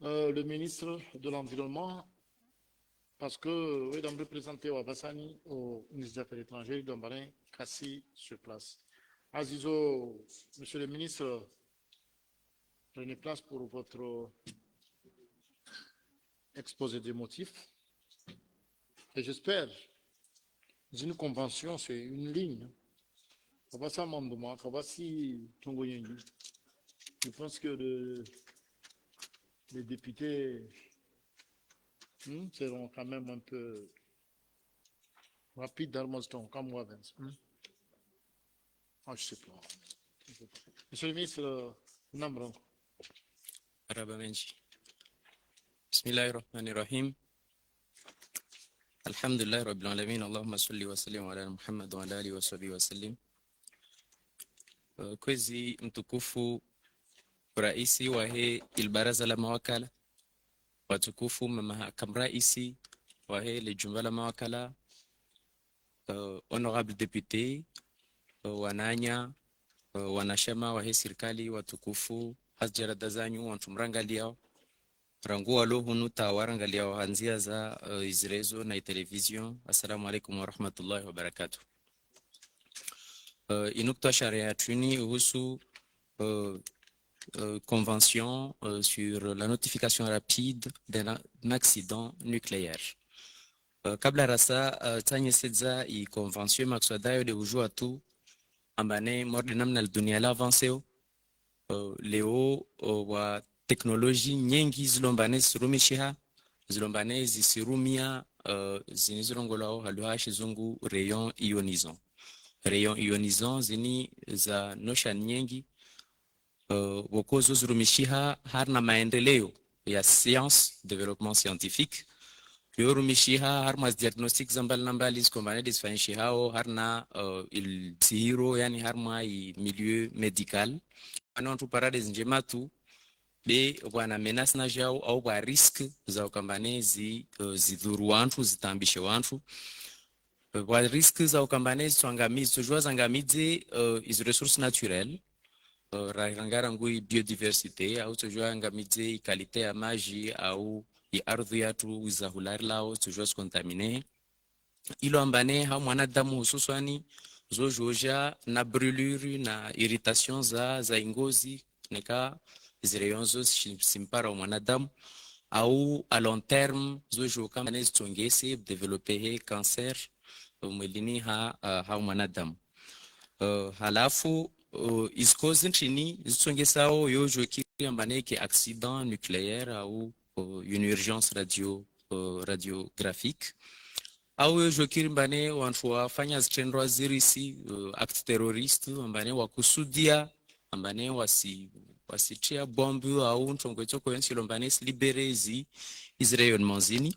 le ministre de l'Environnement, parce que, oui, d'en représenter au Abassani, au ministre des Affaires étrangères, d'Ambarin, Kassi sur place. Azizo, monsieur le ministre, prenez place pour votre exposé des motifs. Et j'espère, une convention, c'est une ligne. Je pense que les députés seront quand même un peu rapides dans le temps, comme moi. Je ne sais pas. Monsieur le ministre, Namron. Bismillahirrahmanirrahim. Alhamdulillah Rabbil Alamin. Allahumma salli wa sallim ala Muhammad wa ala alihi wa sahbihi wa sallim. Kwezi mtukufu raisi wa il baraza la mawakala, watukufu mahakam raisi wa le jumba la mawakala, honorable député, wananya, wanashama wa serikali, watukufu hasjarada zanyu wantumrangalia rangu walo hunu tawarangalia hanzia za izrezo na television. Assalamu alaikum wa rahmatullahi wa barakatuh. Inukta sharia tuni uhusu convention sur la notification rapide d'un accident nucléaire. Kabla rasa tanye sedza i convention maksadayo de ujua tu ambane morde namna dunia la avanceo leo wa teknoloji nyingi zilombane sirumishiha zilombane zisirumia zinizirongolao haluhashi zungu rayon ionisant. Rayon ionisant zini za nosha nyingi wokozo zirumishiha harna maendeleo ya science development scientifique yorumishiha harma diagnostic zambali nambali zikombane disfanyishihao harna il sihiro yani harma i milieu médical anontu parade zinjematu be wana menace na jao au ba risque za ukambane zidhuru wantu zitambishe wantu wa risque za ukambane zitwangamizi tujua zangamize is ressources naturelles rangara ngui biodiversité au tujua ngamize qualité ya maji au i ardhi yatu za hulari lao tujua contaminer ilo ambane ha mwanadamu hususani zojoja na brûlure na irritation za ingozi neka zireyonzo simpara wa mwanadamu au à long terme zojo kama nezitongese developer cancer mwilini ha mwanadamu. Halafu iskozi nchini zitongesao yojo kiri ambaneke accident nucléaire au une urgence radiographique au yojo kiri mbane wantu wafanya zitendwa zirisi acte terroriste ambane wakusudia ambane wasitia bombu au ntongwetoko yensi lombane liberezi izrayonnement zini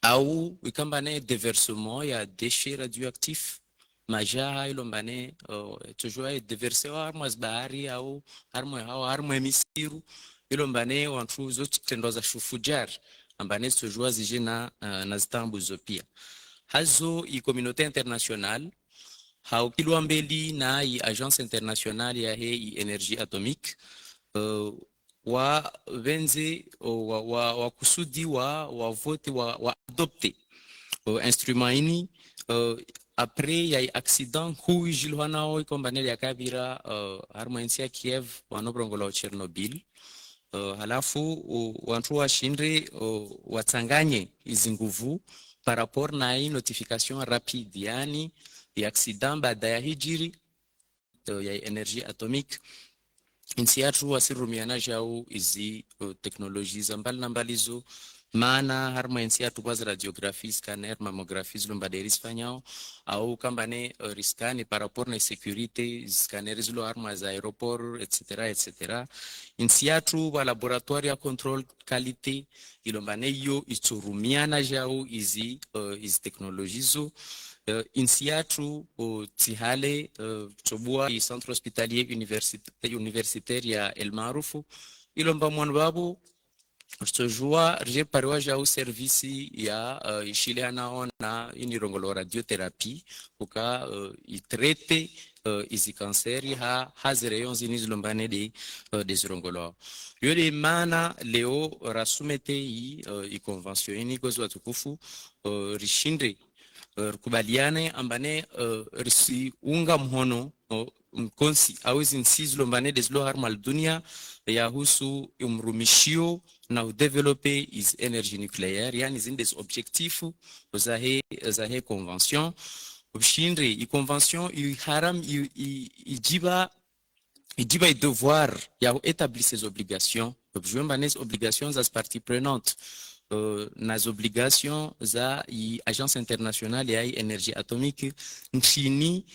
au wikambane déversement ya déchets radioactifs majaha ilombane tujua déverser armas bahari au armo emisiru ilombane wantu zote tendo za shufujar ambane tujua zijina na zitambuzo pia hazo i communauté internationale hau kilwa mbeli na i agence internationale ya hei energie atomique wa venze wa kusudi wa vote wa adopte instrument ini après ya accident hui jilwanao ikombane ya kabira harmonia Kiev wanobrongola Chernobyl halafu wantu washinde watanganye izi nguvu par rapport na hii notification rapide yani ya accident baada ya hijiri ya energie atomique insi yatu wasirumiana jau izi teknoloji za mbali na mbali zo maana harma insi yatu kwa radiographie scanner mammographie zilo mbaderi sfanyao au kambane riskani par rapport na sécurité scanner zilo harma za aéroport etc insi yatu wa laboratoire ya contrôle qualité ilombane yo iturumiana jau izi teknoloji zo insi yatu tihale chobua i centre hospitalier universitaire ya El Maarufu ilomba mwana babu stojua rje pariwa jau servisi ya ishile anaona inirongolo radiothérapie uka itrete izi kanseri hazireyon zinizilombane de zirongolo yole mana leo rasumete i convention ini gozo watukufu rishinde kubaliane ambane risi unga mhono mkonsi awezi nsizi lombane deslo harmal dunia ya husu umrumishio na udevelope is energy nucléaire yani zindes objectifu zahe convention ubshindre i convention i haram i devoir ya établir ses obligations objouembanes obligations as parties prenantes nas obligations za agence internationale ya energie atomique nchini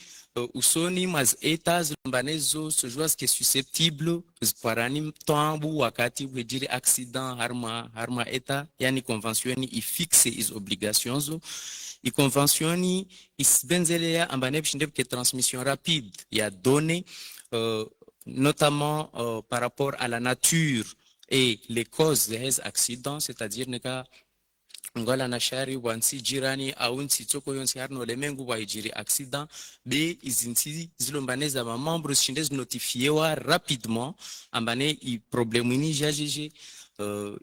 usoni mas etas mbanezo sojuas que susceptible parani tambu wakati wejiri accident harma eta yani conventioni i fixe is obligations i conventioni isbenzelea ambane bishinde que transmission rapide ya données notamment par rapport à la nature et les causes des accidents, c'est-à-dire neka ngola na shari wansi jirani au nsi toko yonsi harno lemengu wa ijiri accident be izinsi zilombaneza ma membres chindes notifiewa rapidement ambane i problème ini jajeje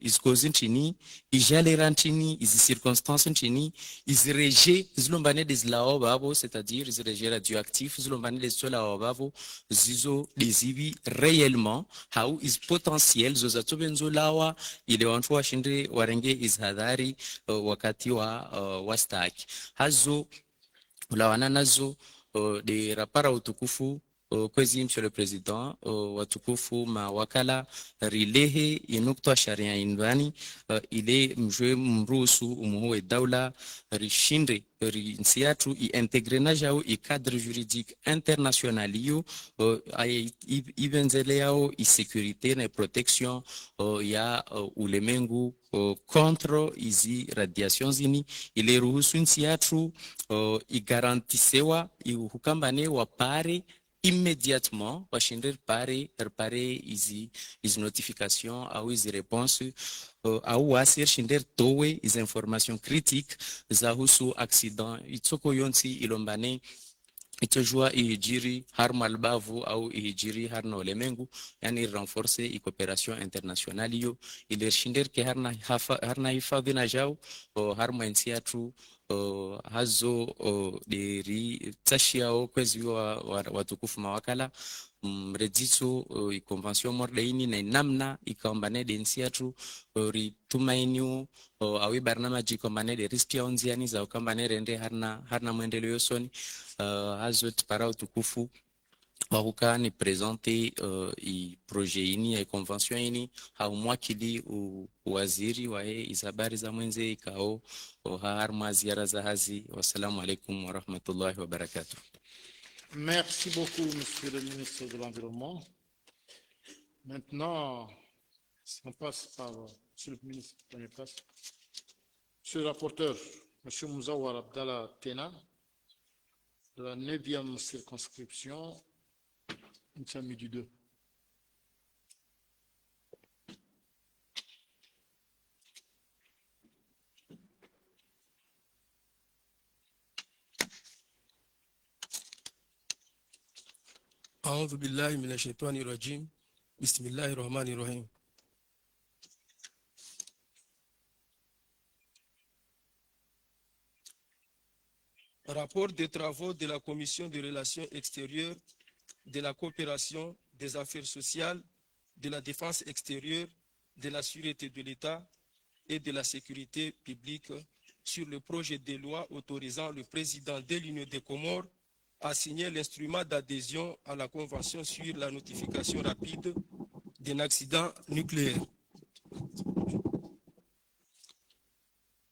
is cause nchini ijalera nchini is circonstances nchini is rejet zilombane des lao babo c'est-à-dire is rejet radioactif zilombane des sola babo zizo desibi réellement how is potentiel zo zatobenzo lawa ile wantu washinde warenge is hadari wakati wa staki hazo ulawana nazo de rapara utukufu kwezi monsieur le président watukufu mawakala rilehe inukta sharia indani ile mjwe mrusu umuwe daula rishinde rinsiatu i integre na jao i cadre juridique international yo ibenzele yao i sécurité na protection ya ulemengu contre izi radiation zini ile ruhusu nsiatu i garantisewa i hukambane wa pare immédiatement washinder repare izi notification au izi réponse au wasir shinder towe izi information critique za husu accident itsoko yonsi ilombane itojua ihijiri har malbavu au ihijiri har na ulemengu yani renforcer i coopération internationale yo ile shinder ke har na hifadhi na jao har mainsiatu hazo deri tashiao kwezi watukufu mawakala mredzitso i convention mordaini na namna ikambane densiatu ritumainu awi barnamaji kombane de riski ya onziani za ukambane rende harna mwendelo yosoni hazo para utukufu waruka ni présenter i projet ini ya convention ini haumwakili waziri wae izabari za mwenze ikao harma ziara za hazi. Wassalamu alaikum wa rahmatullahi wa barakatuh. Merci beaucoup, monsieur le ministre de l'Environnement. Maintenant, si on passe par monsieur le ministre, prenez place. Monsieur le rapporteur, monsieur Mouzawar Abdallah Tena, de la 9e circonscription, Nsami du 2. أعوذ بالله من الشيطان الرجيم بسم الله الرحمن الرحيم. Rapport des travaux de la Commission des relations extérieures, de la coopération, des affaires sociales, de la défense extérieure, de la sûreté de l'État et de la sécurité publique sur le projet de loi autorisant le président de l'Union des Comores a signé l'instrument d'adhésion à la Convention sur la notification rapide d'un accident nucléaire.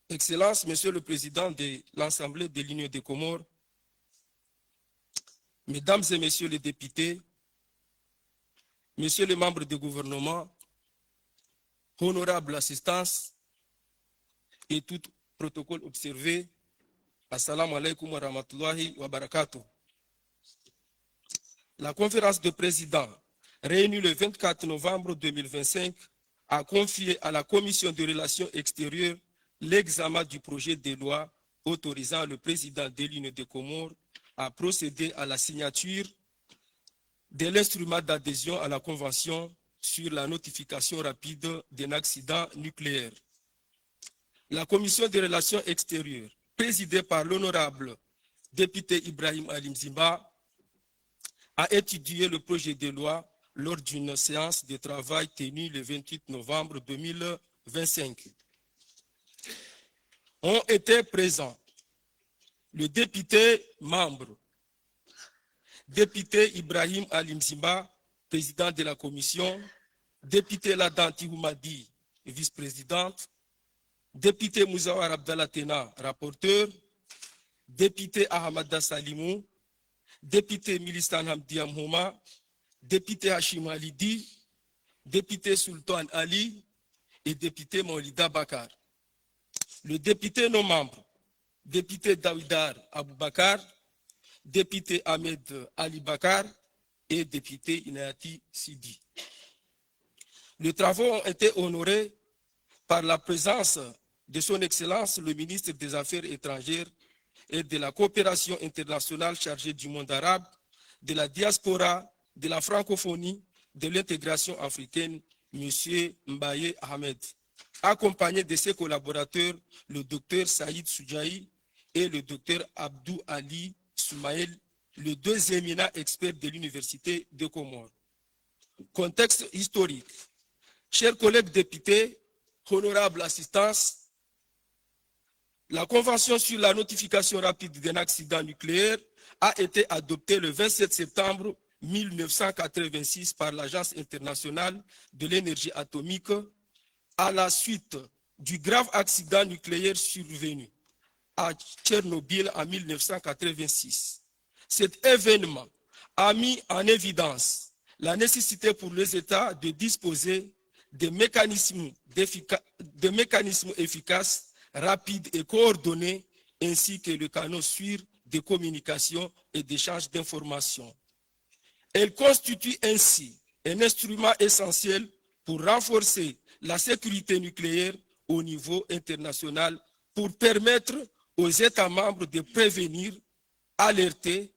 Excellences, Monsieur le Président de l'Assemblée de l'Union des Comores, Mesdames et Messieurs les députés, Messieurs les membres du gouvernement, honorable assistance et tout protocole observé, Assalamu alaikum wa rahmatullahi wa barakatuh. La conférence de présidents réunie le 24 novembre 2025 a confié à la Commission des relations extérieures l'examen du projet de loi autorisant le président de l'Union des Comores à procéder à la signature de l'instrument d'adhésion à la Convention sur la notification rapide d'un accident nucléaire. La Commission des relations extérieures, présidée par l'honorable député Ibrahim Alimzimba, a étudié le projet de loi lors d'une séance de travail tenue le 28 novembre 2025. Ont été présents le député membre, député Ibrahim Alimzimba, président de la commission, député Ladanti Houmadi, vice-présidente, député Mouzawar Abdallah Tena, rapporteur, député Ahmada Salimou, député Milistan Hamdi Amhouma, député Hashim Alidi, député Sultan Ali et député Maulida Bakar. Le député non membre, député Daoudar Aboubakar, député Ahmed Ali Bakar et député Inayati Sidi. Les travaux ont été honorés par la présence de son Excellence le ministre des Affaires étrangères et de la coopération internationale chargé du monde arabe, de la diaspora, de la francophonie, de l'intégration africaine, M. Mbaye Ahmed, accompagné de ses collaborateurs, le docteur Saïd Soudjaï et le docteur Abdou Ali Soumaël, le deux éminents experts de l'Université de Comores. Contexte historique. Chers collègues députés, honorable assistance, la Convention sur la notification rapide d'un accident nucléaire a été adoptée le 27 septembre 1986 par l'Agence internationale de l'énergie atomique à la suite du grave accident nucléaire survenu à Tchernobyl en 1986. Cet événement a mis en évidence la nécessité pour les États de disposer de mécanismes efficaces, rapides et coordonnés, ainsi que le canal sûr de communication et d'échange d'informations. Elle constitue ainsi un instrument essentiel pour renforcer la sécurité nucléaire au niveau international, pour permettre aux États membres de prévenir, alerter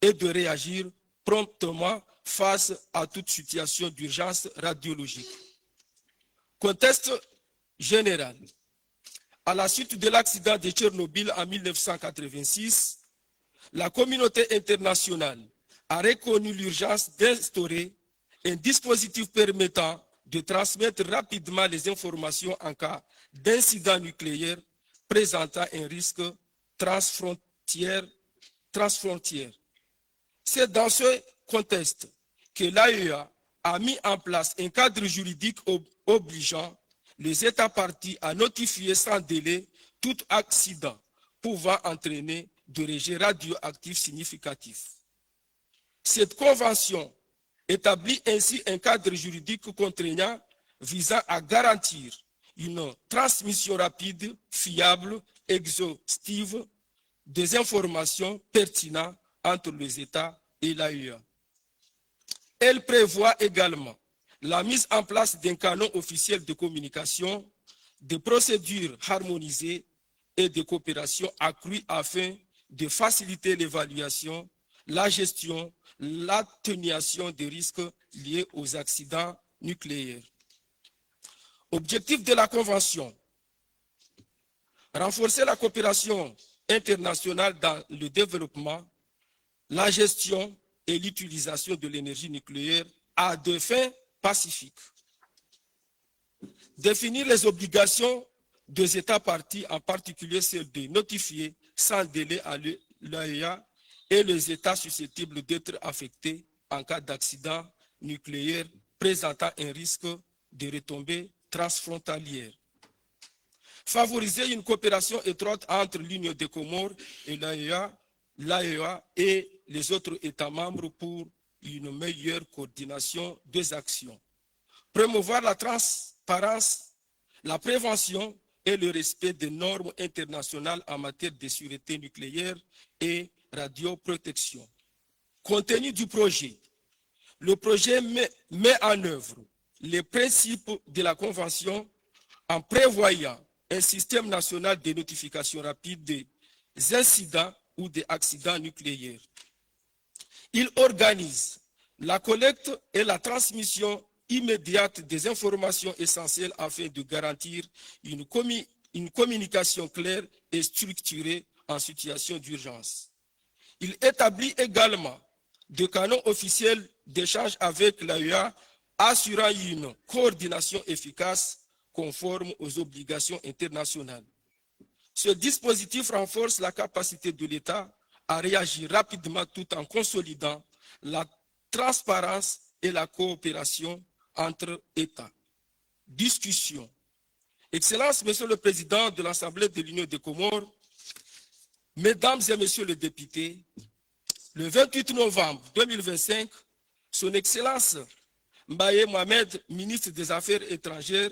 et de réagir promptement face à toute situation d'urgence radiologique. Contexte général. À la suite de l'accident de Tchernobyl en 1986, la communauté internationale a reconnu l'urgence d'instaurer un dispositif permettant de transmettre rapidement les informations en cas d'incident nucléaire présentant un risque transfrontière. C'est dans ce contexte que l'AEA a mis en place un cadre juridique obligeant les États parties à notifier sans délai tout accident pouvant entraîner de rejets radioactifs significatifs. Cette convention établit ainsi un cadre juridique contraignant visant à garantir une transmission rapide, fiable, exhaustive des informations pertinentes entre les États et l'AEA. Elle prévoit également la mise en place d'un canon officiel de communication, de procédures harmonisées et de coopération accrues afin de faciliter l'évaluation, la gestion, l'atténuation des risques liés aux accidents nucléaires. Objectif de la Convention: renforcer la coopération internationale dans le développement, la gestion et l'utilisation de l'énergie nucléaire à des fins pacifiques. Définir les obligations des États parties, en particulier celle de notifier sans délai à l'AEA et les États susceptibles d'être affectés en cas d'accident nucléaire présentant un risque de retombées transfrontalières. Favoriser une coopération étroite entre l'Union des Comores et l'AEA et les autres États membres pour une meilleure coordination des actions. Promouvoir la transparence, la prévention et le respect des normes internationales en matière de sûreté nucléaire et radioprotection. Contenu du projet. Le projet met en œuvre les principes de la Convention en prévoyant un système national de notification rapide des incidents ou des accidents nucléaires. Il organise la collecte et la transmission immédiate des informations essentielles afin de garantir une communication claire et structurée en situation d'urgence. Il établit également des canaux officiels d'échange avec l'AEA assurant une coordination efficace conforme aux obligations internationales. Ce dispositif renforce la capacité de l'État à réagir rapidement tout en consolidant la transparence et la coopération entre États. Discussion. Excellence, Monsieur le Président de l'Assemblée de l'Union des Comores, Mesdames et Messieurs les députés, le 28 novembre 2025, Son Excellence Mbaye Mohamed, ministre des Affaires étrangères,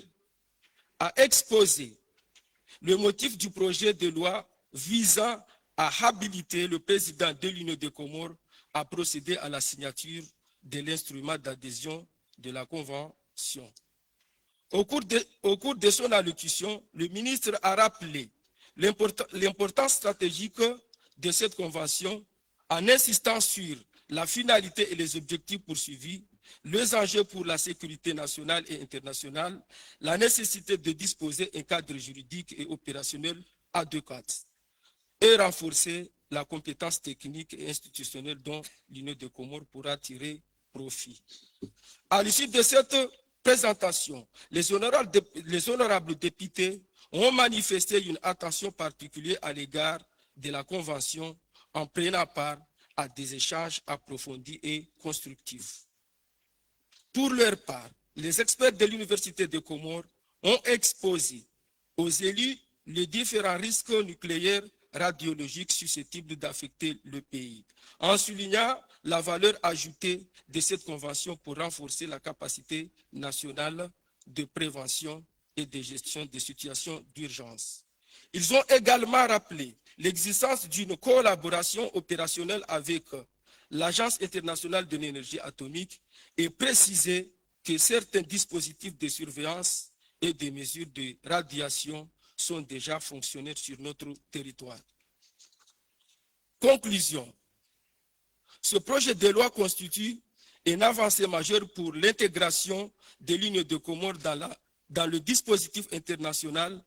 a exposé le motif du projet de loi visant à habiliter le président de l'Union des Comores à procéder à la signature de l'instrument d'adhésion de la Convention. Au cours de son allocution, le ministre a rappelé l'importance stratégique de cette convention en insistant sur la finalité et les objectifs poursuivis, les enjeux pour la sécurité nationale et internationale, la nécessité de disposer d'un cadre juridique et opérationnel adéquat et renforcer la compétence technique et institutionnelle dont l'Union des Comores pourra tirer profit. À l'issue de cette présentation, les honorables députés ont manifesté une attention particulière à l'égard de la Convention en prenant part à des échanges approfondis et constructifs. Pour leur part, les experts de l'Université des Comores ont exposé aux élus les différents risques nucléaires radiologiques susceptibles d'affecter le pays, en soulignant la valeur ajoutée de cette convention pour renforcer la capacité nationale de prévention et de gestion des situations d'urgence. Ils ont également rappelé l'existence d'une collaboration opérationnelle avec l'Agence internationale de l'énergie atomique et précisé que certains dispositifs de surveillance et des mesures de radiation sont déjà fonctionnels sur notre territoire. Conclusion. Ce projet de loi constitue une avancée majeure pour l'intégration de l'Union des Comores dans le dispositif international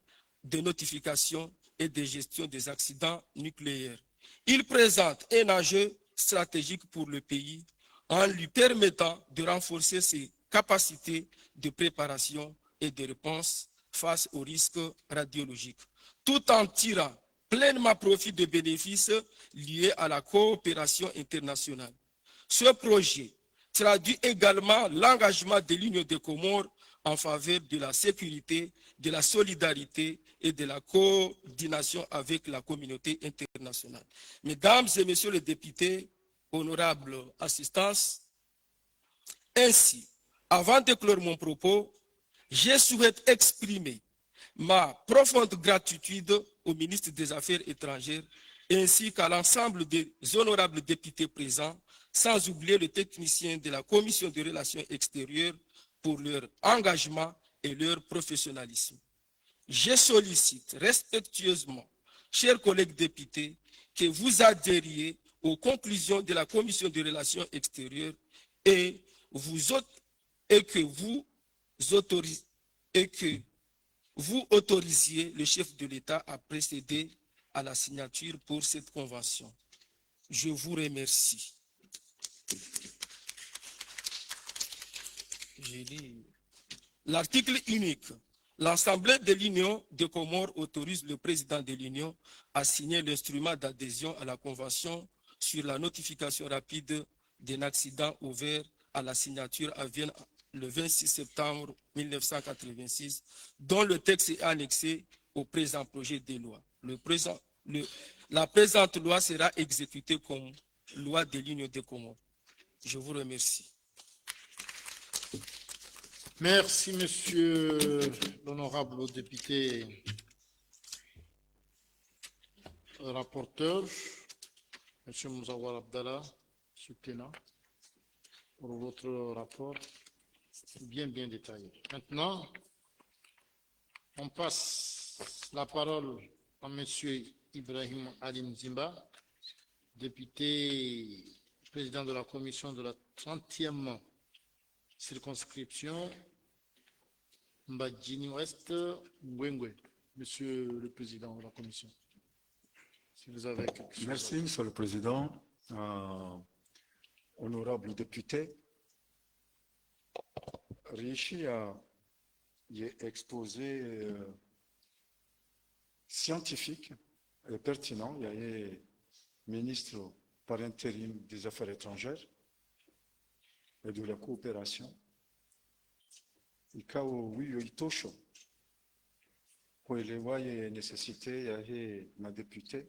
de notification et de gestion des accidents nucléaires. Il présente un enjeu stratégique pour le pays en lui permettant de renforcer ses capacités de préparation et de réponse face aux risques radiologiques, tout en tirant pleinement profit des bénéfices liés à la coopération internationale. Ce projet traduit également l'engagement de l'Union des Comores en faveur de la sécurité, de la solidarité et de la coordination avec la communauté internationale. Mesdames et Messieurs les députés, honorables assistances, ainsi, avant de clore mon propos, je souhaite exprimer ma profonde gratitude au ministre des Affaires étrangères ainsi qu'à l'ensemble des honorables députés présents, sans oublier le technicien de la Commission des relations extérieures pour leur engagement et leur professionnalisme. Je sollicite respectueusement, chers collègues députés, que vous adhériez aux conclusions de la Commission des relations extérieures et que vous autorisiez le chef de l'État à procéder à la signature pour cette convention. Je vous remercie. L'article unique. L'Assemblée de l'Union des Comores autorise le président de l'Union à signer l'instrument d'adhésion à la Convention sur la notification rapide d'un accident ouvert à la signature à Vienne le 26 septembre 1986, dont le texte est annexé au présent projet de loi. La présente loi sera exécutée comme loi de l'Union des Comores. Je vous remercie. Merci, monsieur l'honorable député rapporteur, monsieur Mouzawar Abdallah, suppléant, pour votre rapport bien détaillé. Maintenant, on passe la parole à monsieur Ibrahim Alim Zimba, député président de la commission de la 30e circonscription Mbadjini Ouest Mbwengwe. Monsieur le président de la commission, si vous avez quelque chose. Merci, monsieur le président. Honorable député, Rishi a exposé scientifique et pertinent. Il y a ministre par intérim des Affaires étrangères et de la coopération. Ikao wiyo itosho kuelewa nécessité ya ma député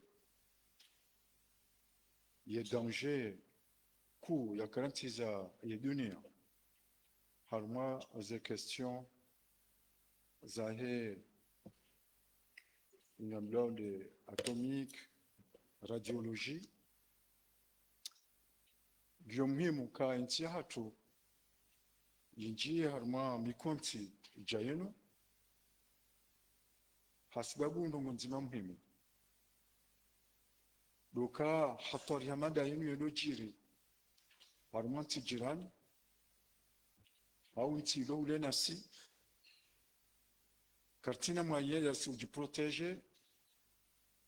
ya danger kuu ya karanti za dunia harma za question za une atomique radiologie muhimu ka nchi hatu yinjiye harma mikonti jayeno hasibabu ndo nzima muhimu doka hatari ya mada yenu yodojiri harma nchi jirani au nchi ilo ule nasi kartina moyen ya kujiproteger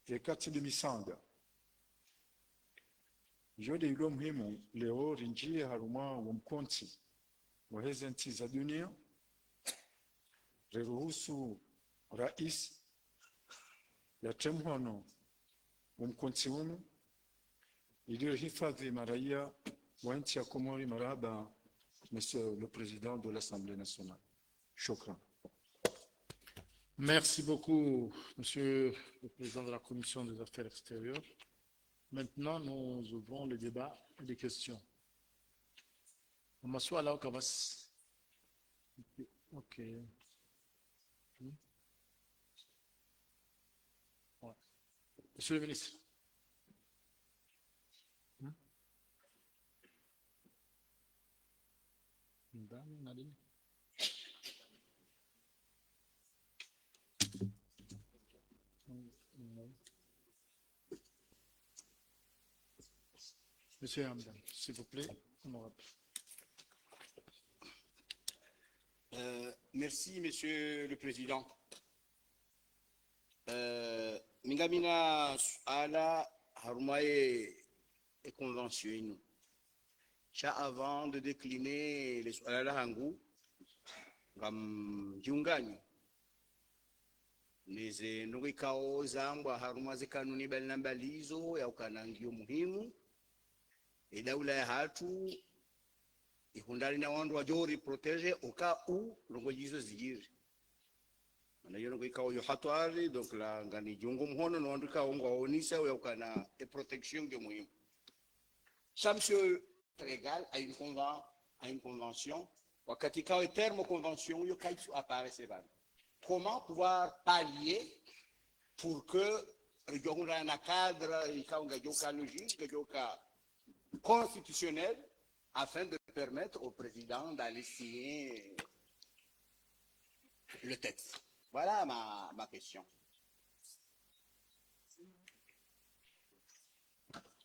et kati de misanga jode ilo muhimu leo rinjie haruma wumkonti waheze nchi za dunia reruhusu rais ya temhono wumkonti unu ili hifadhi maraia wa nchi ya Komori. Marahaba, monsieur le président de l'Assemblée nationale. Shukran. Merci beaucoup, monsieur le président de la commission des affaires extérieures. Maintenant, nous ouvrons le débat et les questions. On m'assoit là au Kavas. Ok. Ouais. Monsieur le ministre. Monsieur Hamdan, s'il vous plaît, honorable. Merci, Monsieur le Président. Mingamina ala harumaye et convention. Avant de décliner les suala hangu ngam jiunganyo nize nukikao zambwa haruma zikanuni balinambalizo ya ukanangio muhimu daula ya hatu ihundali na wandu wajori protege oka u longojizo zigiri na yono kikao yo hatwari donc la ngani jungo mhono no wandu ka ongo onisa ya ukana e protection ge muhimu. Ça, monsieur, égal à une convention, wakati kawe terme convention yo kaitu apparaît. Comment pouvoir pallier pour que il y ait un cadre, il y ait un logique, il y ait un constitutionnel afin de permettre au président d'aller signer le texte. Voilà ma question.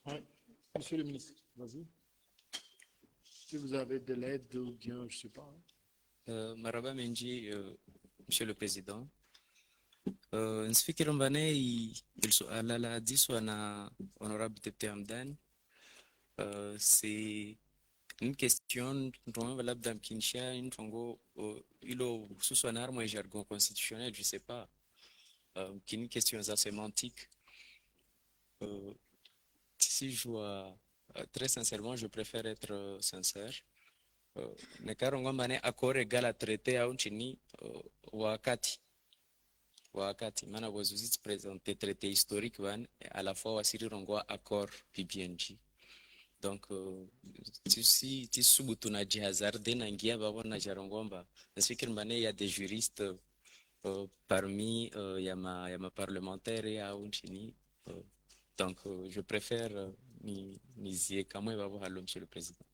Oui. Monsieur le ministre, vas-y. Si vous avez de l'aide ou bien, je ne sais pas. Maraba Menji, Monsieur le Président. Nsifikiri mbane la diswa na honorable député Hamdan. C'est une question dont valable dans Kinshasa, une tongo ilo sous-sonar moi jargon constitutionnel, je sais pas. Qui une question sémantique. si je vois très sincèrement, je préfère être sincère. Nekarongo mane accord égal à traité au nchini wakati maana wazuzi présenter traité historique van à la fois wasiri rongwa accord PBNG. Donc si subutu na jihazarde na ngia babo na jarongomba nafikiri mbane il y a des juristes parmi ya ma parlementaires au nchini. Donc je préfère nizie kamwe babo halo monsieur le président.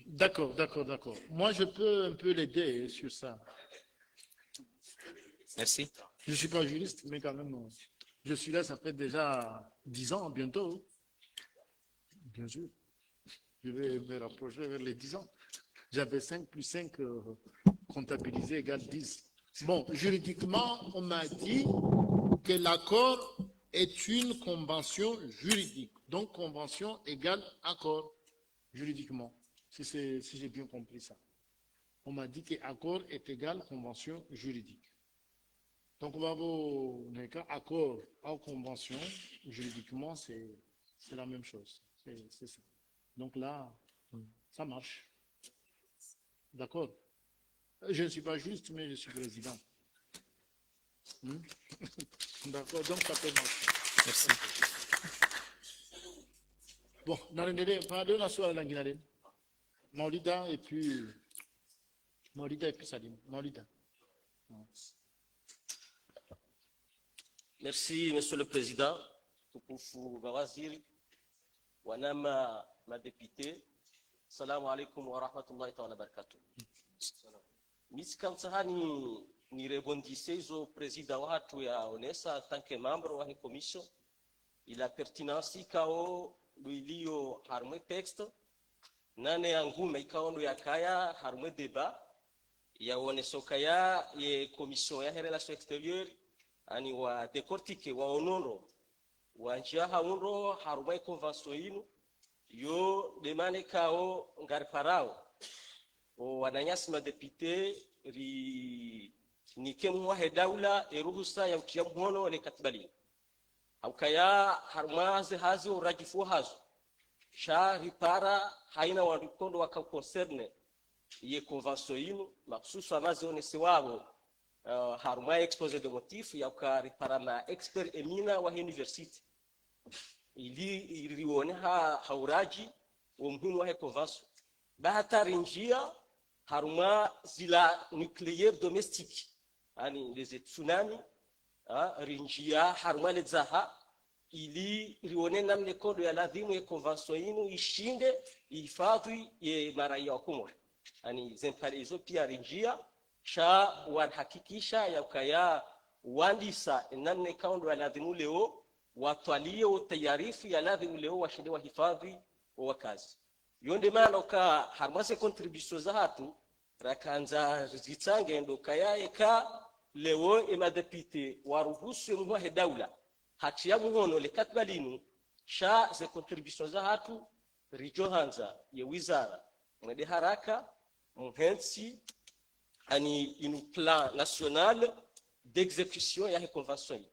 D'accord. Moi, je peux un peu l'aider sur ça. Merci. Je ne suis pas juriste, mais quand même, je suis là, ça fait déjà 10 ans, bientôt. Bien sûr. Je vais me rapprocher vers les 10 ans. J'avais 5 plus 5 comptabilisé égale 10. Bon, juridiquement, on m'a dit que l'accord est une convention juridique. Donc, convention égale accord juridiquement, si j'ai bien compris ça. On m'a dit que accord est égal convention juridique. Donc, on va voir accord ou convention juridiquement, c'est la même chose. C'est ça. Donc là, ça marche. D'accord? Je ne suis pas juste, mais je suis président. D'accord, donc ça peut marcher. Merci. Bon, on a soit la Guinée. Maulida et puis Salim. Maulida. Merci, Monsieur le Président. Tukufu Bawaziri, wanama madépité. Salamu alaikum wa rahmatullahi wa barakatuh. Miskamsahani ni rebondissez au président watu ya onesa en tant que membre wa commission. Il a pertinence kao luilio harmwe texte nane yangume ikaondo ya kaya harmwe débat ya oneso kaya ye commission ya relation extérieure ani wa décortique wa onono wa njia haundo harmwe convention inu yo demane kao ngarparao o wananyasi madepite ri nikemwa hedaula eruhusa ya utia mhono le katibali aukaya harmaze hazi urajifu hazo sha ripara haina wandukondo waka concerne ye convention inu maksusu amaze onese wabo harma expose de motif ya ka ripara na expert emina wa university ili rione hauraji wa mhumu wa convention bahatari njia harma zila nucléaire domestique ani les tsunamis rinjia harma le zaha ili rione namne kodo ya ladhimu ya convention inu ishinde ihifadhi ya maraia wa Komoro ani zempale hizo pia rinjia sha wanahakikisha ya kaya wandisa namne kaundo ya ladhimu leo watwalie tayarifu ya ladhimu leo washinde wa hifadhi wa kazi yonde maana ka harmase contribution za hatu rakanza zitsange ndo kaya eka leo emadepite waruhusu mwa hedaula hati ya muhono le katbalinu sha ze contribution za hatu rijohanza ye wizara mwede haraka mhensi ani inu plan national d'exécution ya convention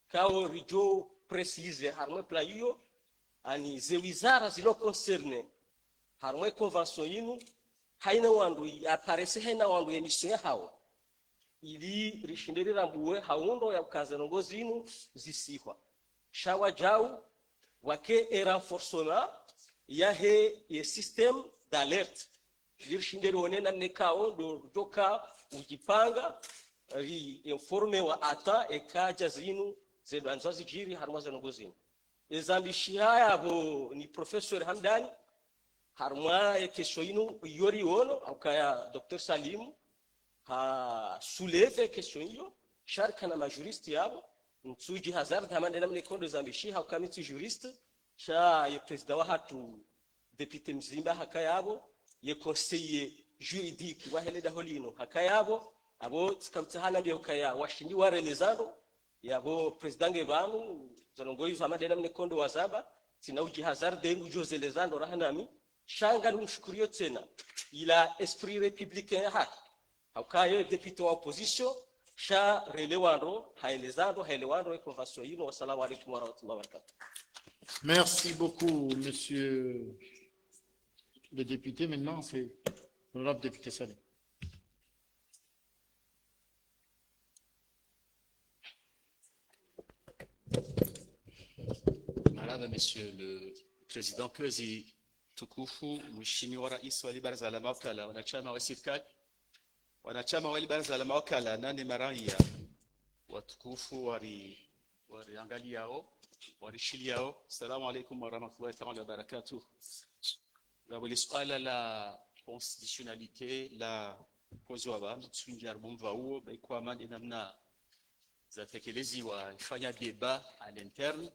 kao rijo précise harmo plan hiyo ani ze wizara zilo concerne harmo convention inu haina wandu aparece haina wandu emission hao ili rishindiri rambuwe haundo ya kazenongozi inu zisihwa shawa jau wake e renforcement ya he ye système d'alerte rishindiri onena nekao do doka ujipanga ri informe wa ata e kaja zinu zedu anzazi jiri harma zenongozi inu ezambishi haya bo ni professeur Hamdani harma e kesho inu yori ono akaya Dr Salim ha souleve question hiyo sharka na majuriste yabo mtsuji hazard hamande namne kondo zambishi ha kamiti juriste sha ye president wa hatu député mzimba hakayabo ye conseiller juridique wa heleda holino hakayabo abo tkamtahana ndio kaya washindi wa relezano yabo president ngebanu zonongoi zamande namne kondo wazaba sina uji hazard dengu jose lezando rahanami shanga nimshukurio tena il a esprit républicain haki haukaye député wa opposition sha relewando haelewando convention hilo. Wassalamu alaikum warahmatullahi wabarakatuh. Merci beaucoup, monsieur le député. Maintenant, c'est l'honorable député Saleh. Madame, Monsieur le Président, Kazi tukufu, Mheshimiwa Rais wa Baraza la Mawakala, wanachama wa serikali, wanachama wa Baraza la Mawakala na ni maraia watukufu waliangaliao warishiliao. Assalamu alaikum wa rahmatullahi wa barakatuh. Dans suala la constitutionnalité la kozwa tsunjar bumva huo kwa amani namna za tekeleziwa ifanya débat à l'interne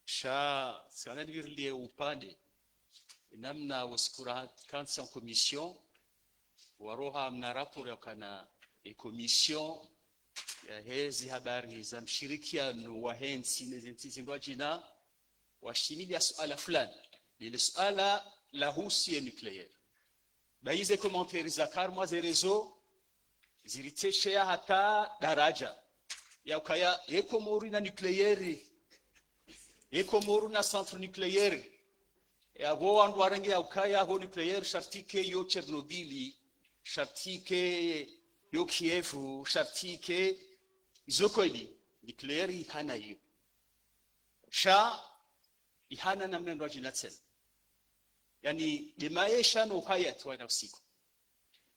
sha sana ndirlie upande namna waskura kansa commission waroha mna rapport yakana e commission ya hezi habari za mshirikiano wa hensi nezentizi ndwajina washimilia suala fulani lile suala la husi nucléaire baize commentaires za karma za rezo ziriteshea hata daraja ya ukaya ekomori na nucléaire ekomoru na centre nucléaire ya bo andu arange ya ukaya ho nucléaire shartike yo Chernobyl shartike yo Kiev shartike izokoili nucléaire hana hiyo sha ihana namna ndo jinatsel yani demaisha no haya twana usiku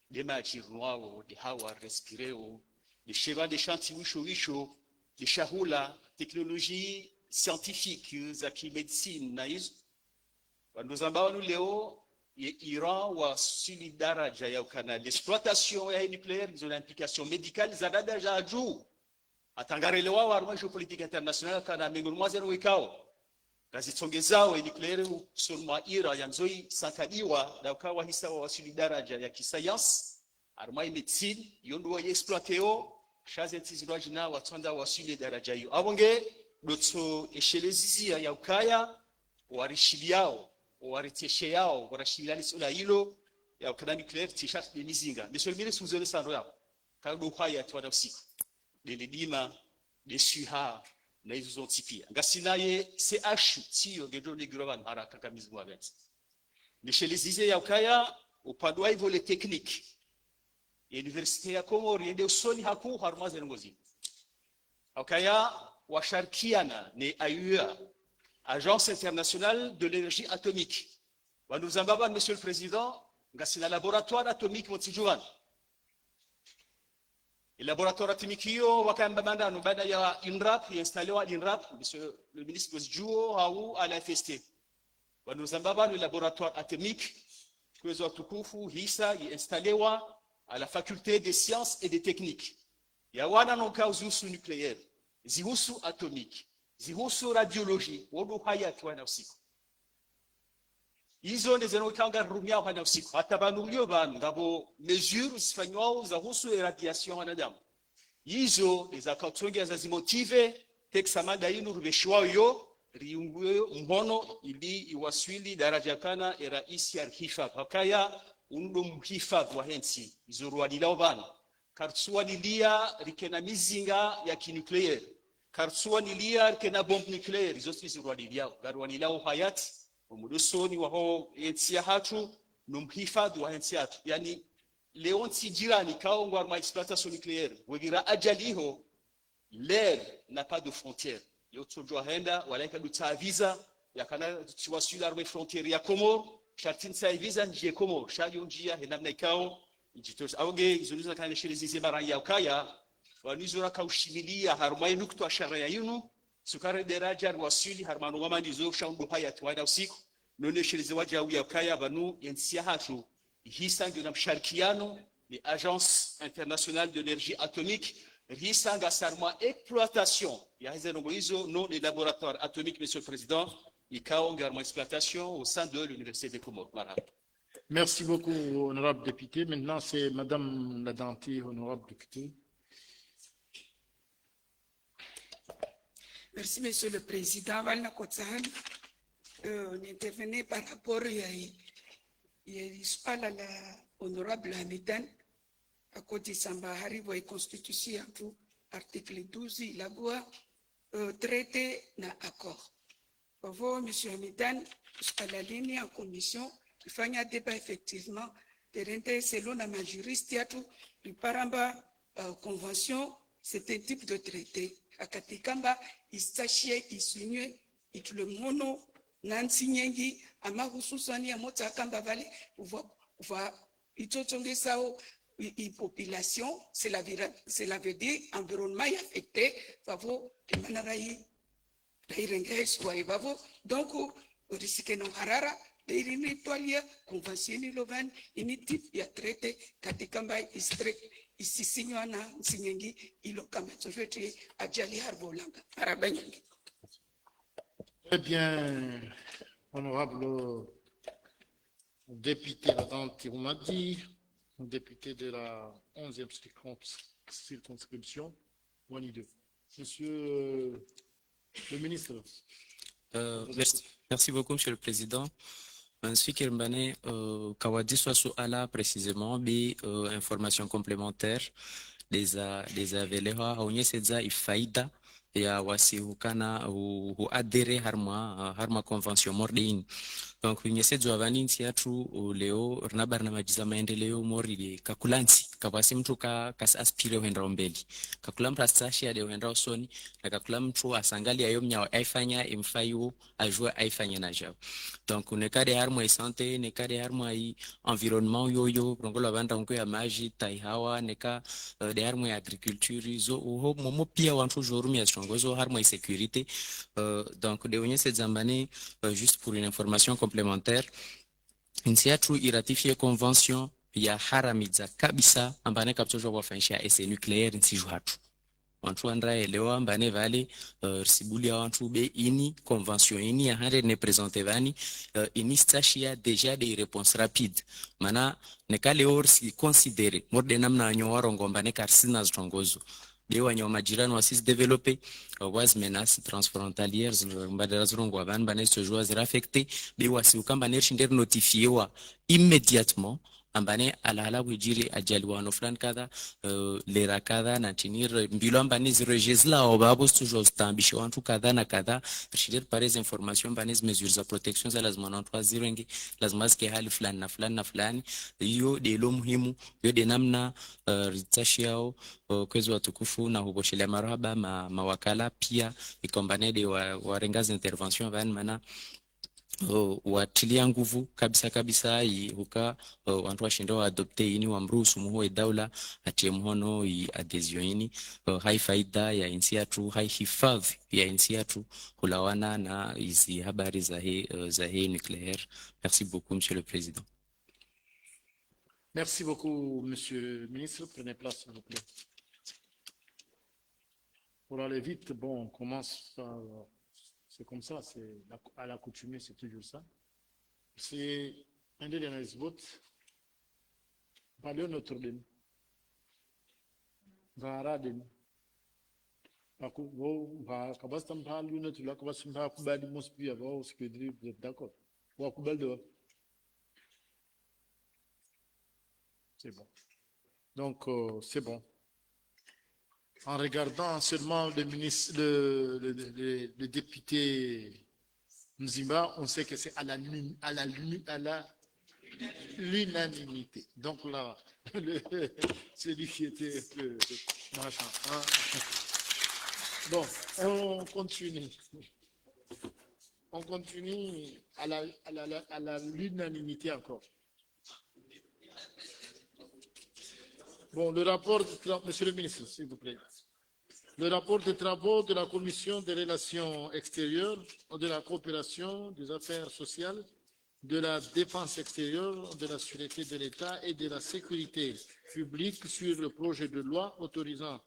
dema jirwao de hawa respireo de cheval de chanti wisho de shahula technologie scientifique za kimédecine na hizo wanduza ambao leo Iran wa suli daraja ya ukana l'exploitation ya nucléaire zona implication médicale za daraja juu atangarelewa wa arma politique internationale kana mingul mwazero wikao gazitongezao nucléaire seulement Iran yanzoi sankadiwa na ukawa hisa wa suli daraja ya kisayansi arma médecine yondo wa exploiteo shaze tizirajina watonda wa suli daraja hiyo abonge dotso eshelezizia ya ukaya warishiliao waritesheao warashilani sula hilo ya ukana nucléaire t-shirt de mizinga monsieur le ministre vous allez sando yao kado haya twa usiku delidima desuha na hizo zontipia ngasinaye CH tio gedo negrovan haraka kamizu wabet eshelezizia ya ukaya upande wa hivyo le technique université ya Komoro yende usoni haku harmaze ngozi ukaya washarkiana ni AUA Agence internationale de l'énergie atomique wanuzambaba monsieur le président ngasina laboratoire atomique motijuan le laboratoire atomique hiyo wakamba mandano baada ya INRAP installé INRAP monsieur le ministre Juo au à la FST wanuzambaba le laboratoire atomique kwezo tukufu hisa installé à la faculté des sciences et des techniques ya wana no kauzusu nucléaire zihusu atomique zihusu radiologie wodo haya twana usiku hizo ndezeno kanga rumia hana usiku hata banulio banu ngabo mesures zifanywa za husu radiation wanadamu hizo za katonga za zimotive texamada inu rubeshwa yo riunguyo mhono ili iwaswili daraja kana rais ya hifadhi hakaya undo mhifadhi wa hensi izoruadilao banu kartsuanilia rikena mizinga ya kinucleaire kartsuanilia rikena bombe nucleaire izosi ziruadiliao garuanilao hayati umudusoni waho yensia hatu numhifadhi wa hensi hatu yani leonti jirani kaongo arma exploitation nucléaire wegira ajaliho l'air n'a pas de frontière yotsojwa henda walaika duta visa yakana tiwasula arme frontière ya Komoro shartin sa visa nje Komoro shayo njia henamna ikao ijitos auge izuliza kana shirizize mara ya ukaya wanizura kaushimilia harmai nukto sharia yunu sukare daraja wasuli harmanu wamani zo shaundu haya tuwaida usiku none shirize waja ya ukaya banu yensia hatu hisanga na msharikiano ni Agence internationale de l'énergie atomique hisanga sarma exploitation ya hizo hizo non les laboratoires atomiques monsieur le président ikao ngarma exploitation au sein de l'université de Comores. Merci beaucoup, honorable député. Maintenant, c'est Madame la Dentille, honorable députée. Merci, Monsieur le Président. On intervenait par rapport à swala la honorable Hamidan akoti samba haribu ya constitution yetu article 12 ilagua traité na accord. Kwa hivyo monsieur Hamidan swala lini ya commission ifanya débat effectivement terente selon la majuriste yetu iparamba convention c'est un type de traité akatikamba istashie isinywe itulemono nansi nyengi ama hususani ya mota kamba vale uva itotongesao population cela veut dire environnement affecté vavo temanarai dairenges wa vavo donc risque no harara dairini tolia convention lovan ini type ya traité katikamba isisinywa na nsinyengi ilo kama tofeti ajali harbolanga arabanyangi. Très bien, honorable député Adam Tiroumadi, député de la 11e circonscription, Wani 2. Monsieur le ministre. Merci beaucoup, Monsieur le Président. Ensuite, Kirbane, Kawadi soit ala précisément, bi information complémentaire des avelewa, aonye sedza ifaida ya wasi hukana huadere harma convention mordin. Donc nyesedzo avani ntiatu leo rinabar na majiza maendeleo mori kakulansi kabasi mtu kas aspire wenda mbeli kakula mprastashi ya wenda usoni na kakula mtu asangali ayo mnya aifanya imfayu ajua aifanya na jao. Donc nekade harmo santé nekade harmo ai environnement yoyo rongola banda unko ya maji taihawa neka de harmo ya agriculture zo ho momo pia wantu jorum ya chongozo harmo ya sécurité. Donc de onyese zambane juste pour une information complémentaire, insiatu iratifié convention ya haramiza kabisa ambane kaptojo wafanyisha essai nucléaire nsiju hatu wantu andra elewa ambane vale sibuli ya wantu be ini convention ini ya hande ne présente vani ini stashia déjà des réponses rapides mana nekale orsi considérer morde namna nyowarongo ambane karsina ztongozo dewa nyoma majirani wasis développer was menaces transfrontalières mbadala zrongo abantu banesto joa zirafecté dewa si ukamba nershinder notifiewa immédiatement ambane alahala kujiri ajali wano fulani kadha lera kadha na tinir mbilo ambane zirejezla obabo toujours stambisha wantu kadha na kadha rishider pares information ambane mesures za protection za lazima wantu wazirengi lazima zike hali fulani na fulani na fulani hiyo de lo muhimu hiyo de namna ritashiao kwezi watukufu na huboshelea marhaba mawakala pia ikombane de warengazi intervention van mana watilia nguvu kabisa huka wantu washindo wa adopte ini wamruhusu muho daula atie mhono adhesion ini hai faida ya insi yetu hai hifadhi ya insi yetu kulawana na hizi habari za hii nucléaire. Merci beaucoup Monsieur le Président. Merci beaucoup Monsieur le ministre, prenez place s'il vous plaît. Pour aller vite, bon, on commence par... C'est comme ça, c'est à l'accoutumée, c'est toujours ça. C'est un des derniers votes. Parlez notre dem. Vara dem. Va kabastam pa l'une tu la kabastam pa kubali mospi avant ce que dit vous êtes d'accord. Wa kubal de. C'est bon. Donc c'est bon. En regardant seulement le ministre, le député Mzimba, on sait que c'est à l'unanimité. Donc là, celui qui était machin. Hein. Bon, on continue. On continue à l'unanimité encore. Bon, le rapport, Monsieur le ministre, s'il vous plaît. Le rapport des travaux de la Commission des relations extérieures, de la coopération, des affaires sociales, de la défense extérieure, de la sûreté de l'État et de la sécurité publique sur le projet de loi autorisant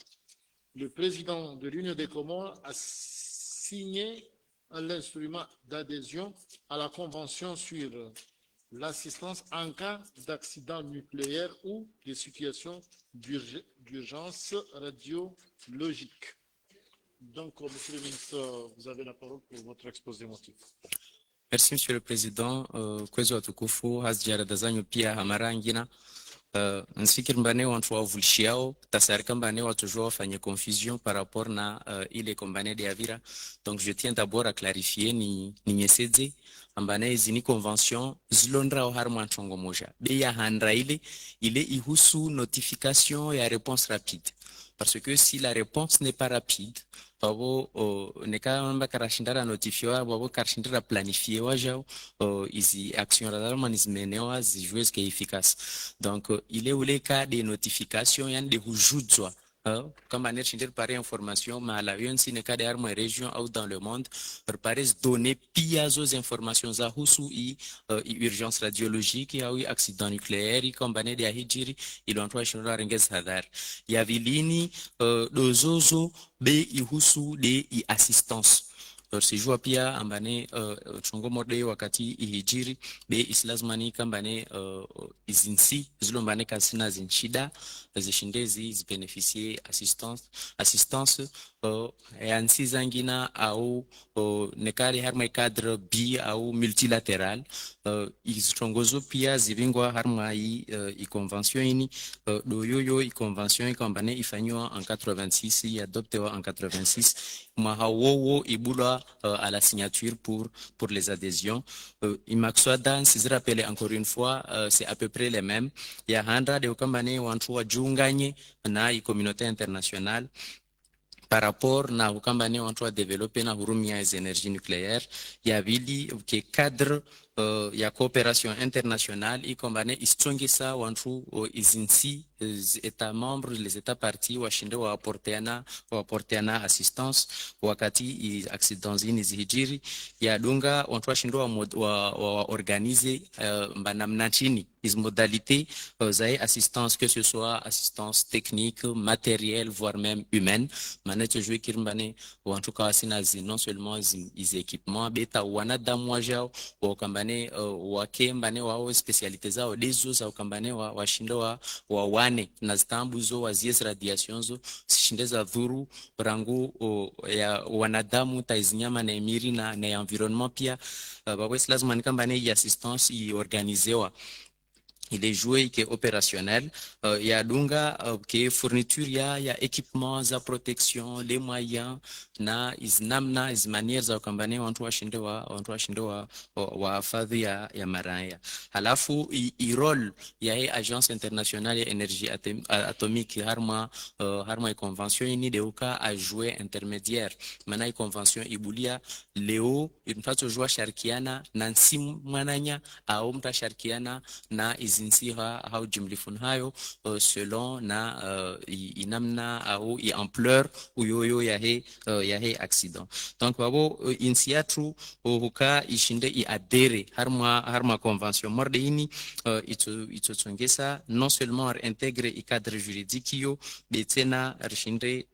le président de l'Union des Comores à signer l'instrument d'adhésion à la Convention sur l'assistance en cas d'accident nucléaire ou de situation d'urgence radiologique. Donc, Monsieur le ministre, vous avez la parole pour votre exposé motif. Merci, Monsieur le Président. Kwezo watukufu, hazijarada zanyu pia hamara ngina. Nsikiri mbane wantu wavulishiao, tasarika mbane watujua wafanye confusion par rapport na ile kombane de Avira. Donc je tiens d'abord à clarifier ni nyesedze, ambane izini convention, zilondra ohar mwanchongo moja. Beya handra ile ihusu notification ya réponse rapide. Parce que si la réponse n'est pas rapide, babo neka mamba karashindara notifiewa babo karashindara planifiewa jao izi action radar izmenewa zijoues que efficace. Donc il est où les cas de notification yan de hujudzwa comme on est par information mais la une si neka de armes région ou dans le monde préparer donner piazos informations za husu urgence radiologique ya ou accident nucléaire comme bané de hijiri il on doit changer ringez hadar ya vilini dozozo be ihusu de assistance sijua pia ambane chongo mode wakati ihijiri be islazmani kambane izinsi zilombane kasina zinshida zishindezi zibeneficie assistance yansi zangina au nekari harma cadre bi au multilatéral izichongozo pia zibingwa harma i convention ini doyoyo i convention kambane ifanywa en 86 adoptewa en 86 mahawowo ibula à la signature pour les adhésions. Imakswada, si je rappelle encore une fois, c'est à peu près les mêmes. Il y a Handra de Okambane Wanchua Djunganye, na la communauté internationale. Par rapport na Okambane Wanchua développer na hurumia les énergies nucléaires, il y a Vili qui cadre ya coopération internationale i kombane istongisa wantu izinsi états membres les états partis washinde wa apporteana assistance wakati i accidents zihijiri ya dunga wantu washinde wa organiser mbanamna chini is modalités za assistance que ce soit assistance technique matérielle voire même humaine manete jouer kirbane wantu kawasina non seulement les équipements beta wanadamu wajao wa kambane wakembane wao specialite zao dezo za ukambane washinde wa wane na zitambu zo wazies radiation zo shinde za dhuru rangu ya wanadamu taizinyama na emiri na environnement pia babwes lazima nikambane i assistance i organisewa il est joué qui est opérationnel il y a dunga qui est fourniture il y a équipement za protection les moyens na iznamna iz manières za kambane wantu washinde wa fadhi ya maraya halafu i role ya agence internationale ya énergie atomique harma i convention ini de uka a jouer intermédiaire mana i convention ibulia leo mtato jua sharikiana na nsimu mwananya au mtasharikiana na izinsiha au jumlifun hayo selon na inamna au i ampleur uyoyo ya he accident. Donc babo insiatu huka ishinde i adere harma convention morde ini ito tsongesa non seulement intégrer i cadre juridique yo betena rishinde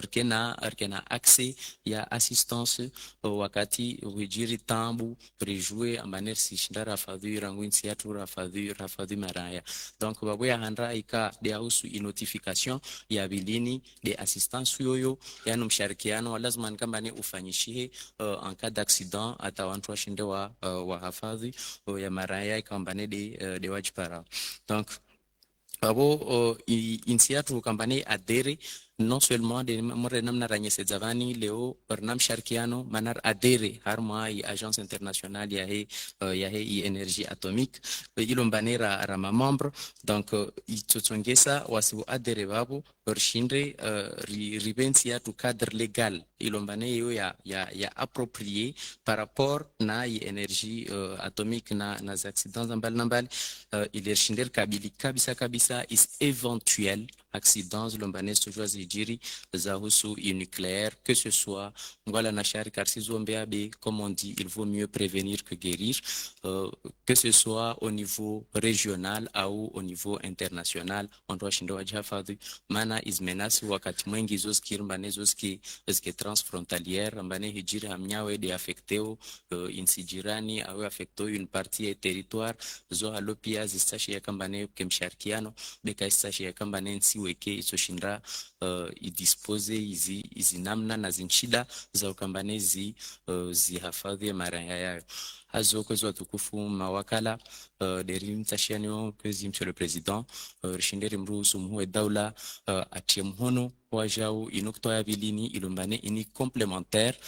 rkena accès ya assistance wakati wijiri tambu prejouer amaner si shindara fadhu rangu insiatu rafadhu maraya. Donc babo ya handra ika de ausu i notification ya bilini de assistance yoyo ya msharikiano lazima nikambani ufanyishie en cas d'accident atawantu washinde wa hafadhi ya maraya ikambane de wajipara. Donc babo insiatu kambane adere non seulement de morenam na ranye sedzavani leo bernam sharkiano manar adere harma i agence internationale ya he énergie atomique ilombane ra membre donc itotsongesa wasibu adere babo bershindre ribensia tu cadre légal ilombane yo ya approprié par rapport na i énergie atomique na accidents nambal il est kabisa is éventuel accidents lombanes toujours zijiri za husu nucléaire que ce soit ngwala na shari karsizombe abe comme on dit il vaut mieux prévenir que guérir que ce soit au niveau régional ou au niveau international on doit shindo wajafadhi mana izmenasi wakati mwengi zoski mbane zoski transfrontalière mbane hijiri hamnyawe de affecteo insijirani au affecteo une partie du territoire zo halopia zistashi ya kambane kemsharikiano beka istashi ya kambane nsi weke isoshinda idispose izi namna na zinshida za ukambane zihafadhi maraya yayo. azo tukufu mawakala derim tashianio kwezi Monsieur le Président rishinderi mruhusu mhuwe daula atie mhono wajau inoktoya bilini ilumbane ini complémentaire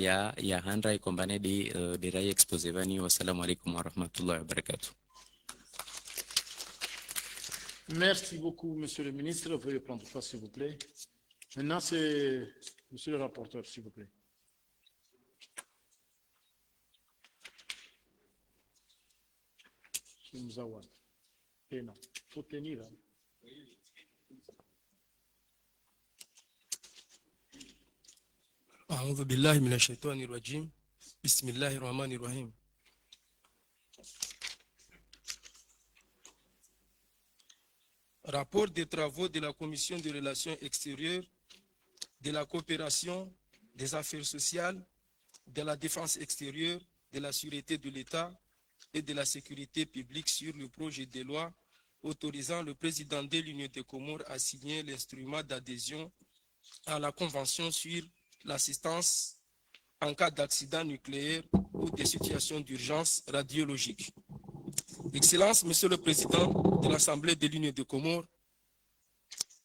ya handra ikombane de rai exposé vani. Wassalamu alaikum wa rahmatullahi wa barakatuh. Merci beaucoup, Monsieur le ministre. Veuillez prendre place, s'il vous plaît. Maintenant, c'est Monsieur le rapporteur, s'il vous plaît. Et non, il faut tenir. أعوذ بالله من الشيطان الرجيم بسم الله الرحمن الرحيم. Rapport des travaux de la Commission des relations extérieures, de la coopération, des affaires sociales, de la défense extérieure, de la sûreté de l'État et de la sécurité publique sur le projet de loi autorisant le président de l'Union des Comores à signer l'instrument d'adhésion à la Convention sur l'assistance en cas d'accident nucléaire ou de situations d'urgence radiologique. Excellences, Monsieur le Président de l'Assemblée de l'Union des Comores,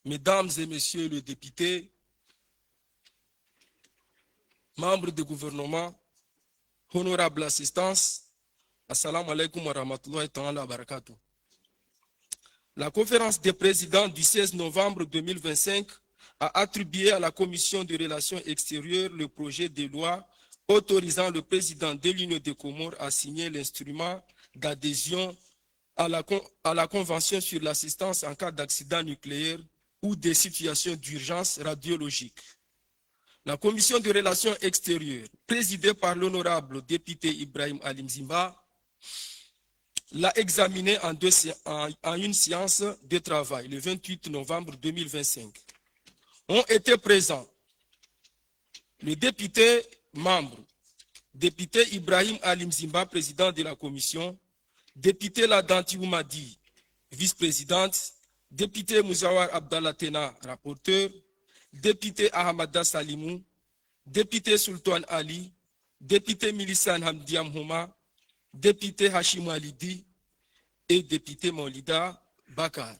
Mesdames et Messieurs les députés, membres du gouvernement, honorable assistance, assalamu alaikum wa rahmatullahi wa barakatuh. La conférence des présidents du 16 novembre 2025 a attribué à la Commission des relations extérieures le projet de loi autorisant le président de l'Union des Comores à signer l'instrument d'adhésion à la Convention sur l'assistance en cas d'accident nucléaire ou des situations d'urgence radiologique. La Commission des relations extérieures, présidée par l'honorable député Ibrahim Ali Mzimba, l'a examiné en une séance de travail le 28 novembre 2025. Ont été présents le député membre, député Ibrahim Ali Mzimba, président de la commission, député Ladanti Oumadi, vice-présidente, député Mouzawar Abdallah Tena, rapporteur, député Ahmada Salimou, député Sultan Ali, député Milisan Hamdiam Houma, député Hashim Alidi et député Maulida Bakar.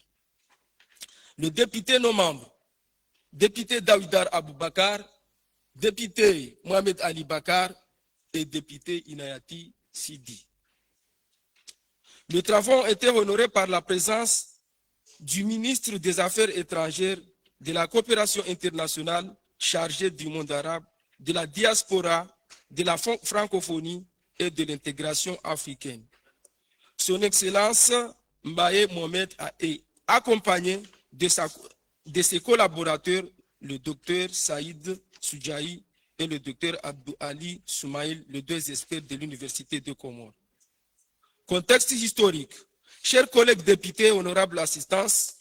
Le député non membre, député Daoudar Aboubakar, député Mohamed Ali Bakar et député Inayati Sidi. Les travaux ont été honorés par la présence du ministre des Affaires étrangères, de la coopération internationale chargé du monde arabe, de la diaspora, de la francophonie et de l'intégration africaine. Son Excellence Mbaye Mohamed est accompagné de ses collaborateurs, le docteur Saïd Soudjaï et le docteur Abdou Ali Soumaïl, les deux experts de l'Université de Comores. Contexte historique. Chers collègues députés, honorable assistance,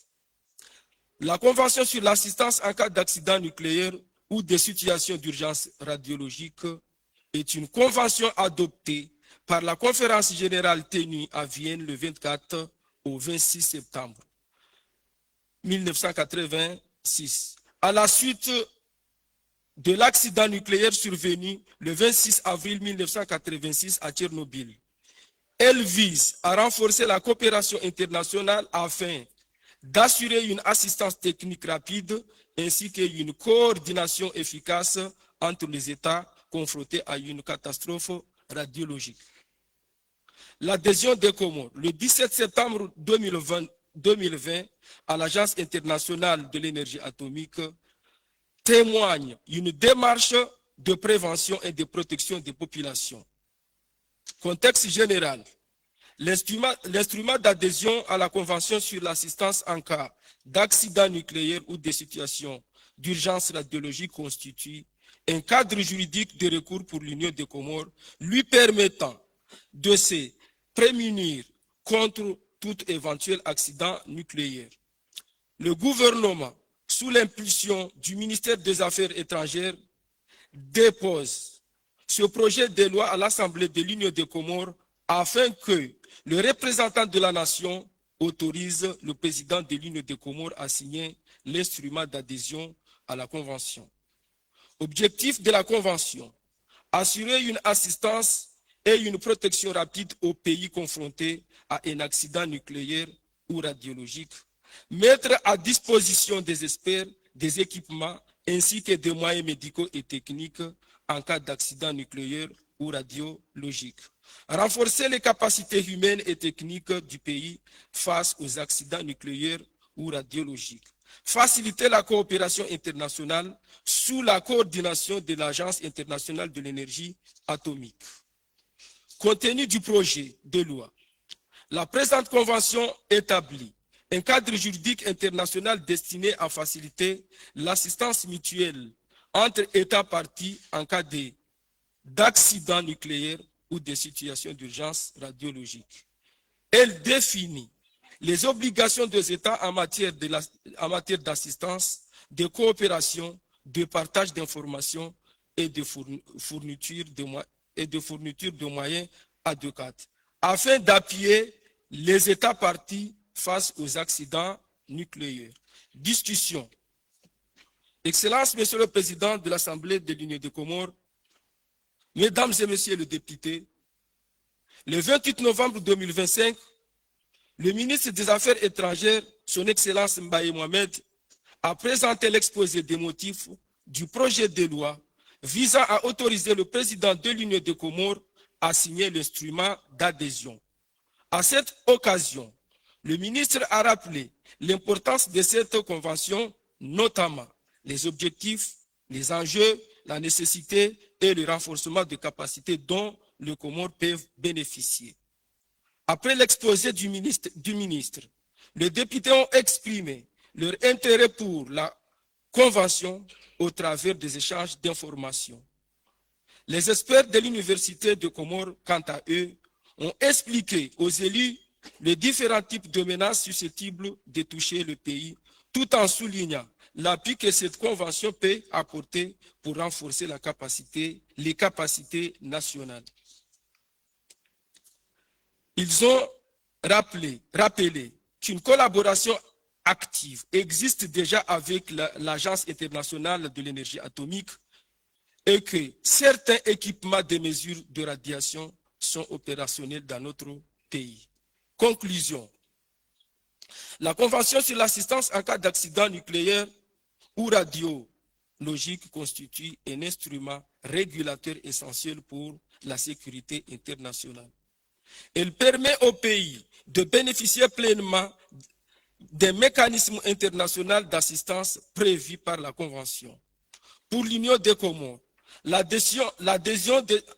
la Convention sur l'assistance en cas d'accident nucléaire ou de situations d'urgence radiologique est une convention adoptée par la conférence générale tenue à Vienne le 24 au 26 septembre 1986, à la suite de l'accident nucléaire survenu le 26 avril 1986 à Tchernobyl. Elle vise à renforcer la coopération internationale afin d'assurer une assistance technique rapide ainsi qu'une coordination efficace entre les États confrontés à une catastrophe radiologique. L'adhésion des Comores le 17 septembre 2020 à l'Agence internationale de l'énergie atomique témoigne une démarche de prévention et de protection des populations. Contexte général. L'instrument d'adhésion à la Convention sur l'assistance en cas d'accident nucléaire ou de situations d'urgence radiologique constitue un cadre juridique de recours pour l'Union des Comores lui permettant de se prémunir contre tout éventuel accident nucléaire. Le gouvernement, sous l'impulsion du ministère des Affaires étrangères, dépose ce projet de loi à l'Assemblée de l'Union des Comores afin que le représentant de la nation autorise le président de l'Union des Comores à signer l'instrument d'adhésion à la Convention. Objectif de la Convention, assurer une assistance et une protection rapide aux pays confrontés à un accident nucléaire ou radiologique. Mettre à disposition des experts des équipements ainsi que des moyens médicaux et techniques en cas d'accident nucléaire ou radiologique. Renforcer les capacités humaines et techniques du pays face aux accidents nucléaires ou radiologiques. Faciliter la coopération internationale sous la coordination de l'Agence internationale de l'énergie atomique. Contenu du projet de loi. La présente convention établit un cadre juridique international destiné à faciliter l'assistance mutuelle entre États parties en cas d'accidents nucléaires ou de situations d'urgence radiologique. Elle définit les obligations des États en matière d'assistance, de coopération, de partage d'informations et de fourniture de moyens adéquats, afin d'appuyer les États parties face aux accidents nucléaires. Discussion. Excellence, Monsieur le Président de l'Assemblée de l'Union des Comores, Mesdames et Messieurs les députés, le 28 novembre 2025, le ministre des Affaires étrangères, Son Excellence Mbaye Mohamed, a présenté l'exposé des motifs du projet de loi visant à autoriser le président de l'Union des Comores à signer l'instrument d'adhésion. À cette occasion, le ministre a rappelé l'importance de cette convention, notamment les objectifs, les enjeux, la nécessité et le renforcement de capacités dont les Comores peuvent bénéficier. Après l'exposé du ministre, les députés ont exprimé leur intérêt pour la convention au travers des échanges d'informations. Les experts de l'Université de Comores, quant à eux, ont expliqué aux élus les différents types de menaces susceptibles de toucher le pays, tout en soulignant l'appui que cette convention peut apporter pour renforcer les capacités nationales. Ils ont rappelé qu'une collaboration active existe déjà avec l'Agence internationale de l'énergie atomique et que certains équipements de mesure de radiation sont opérationnels dans notre pays. Conclusion. La Convention sur l'assistance en cas d'accident nucléaire ou radiologique constitue un instrument régulateur essentiel pour la sécurité internationale. Elle permet au pays de bénéficier pleinement des mécanismes internationaux d'assistance prévus par la Convention. Pour l'Union des Comores, l'adhésion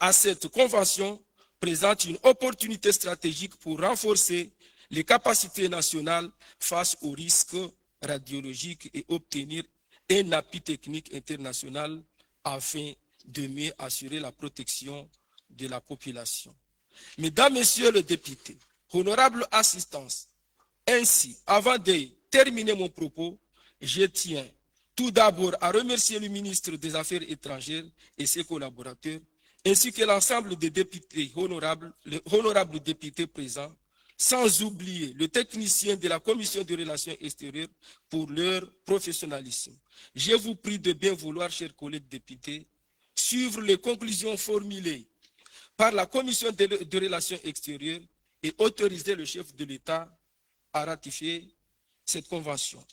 à cette Convention présente une opportunité stratégique pour renforcer les capacités nationales face aux risques radiologiques et obtenir un appui technique international afin de mieux assurer la protection de la population. Mesdames, Messieurs les députés, honorable assistance, ainsi, avant de terminer mon propos, je tiens tout d'abord à remercier le ministre des Affaires étrangères et ses collaborateurs, ainsi que l'ensemble des députés les honorables députés présents, sans oublier le technicien de la Commission des Relations extérieures pour leur professionnalisme. Je vous prie de bien vouloir, chers collègues députés, suivre les conclusions formulées par la Commission des Relations extérieures et autoriser le chef de l'État à ratifier cette convention.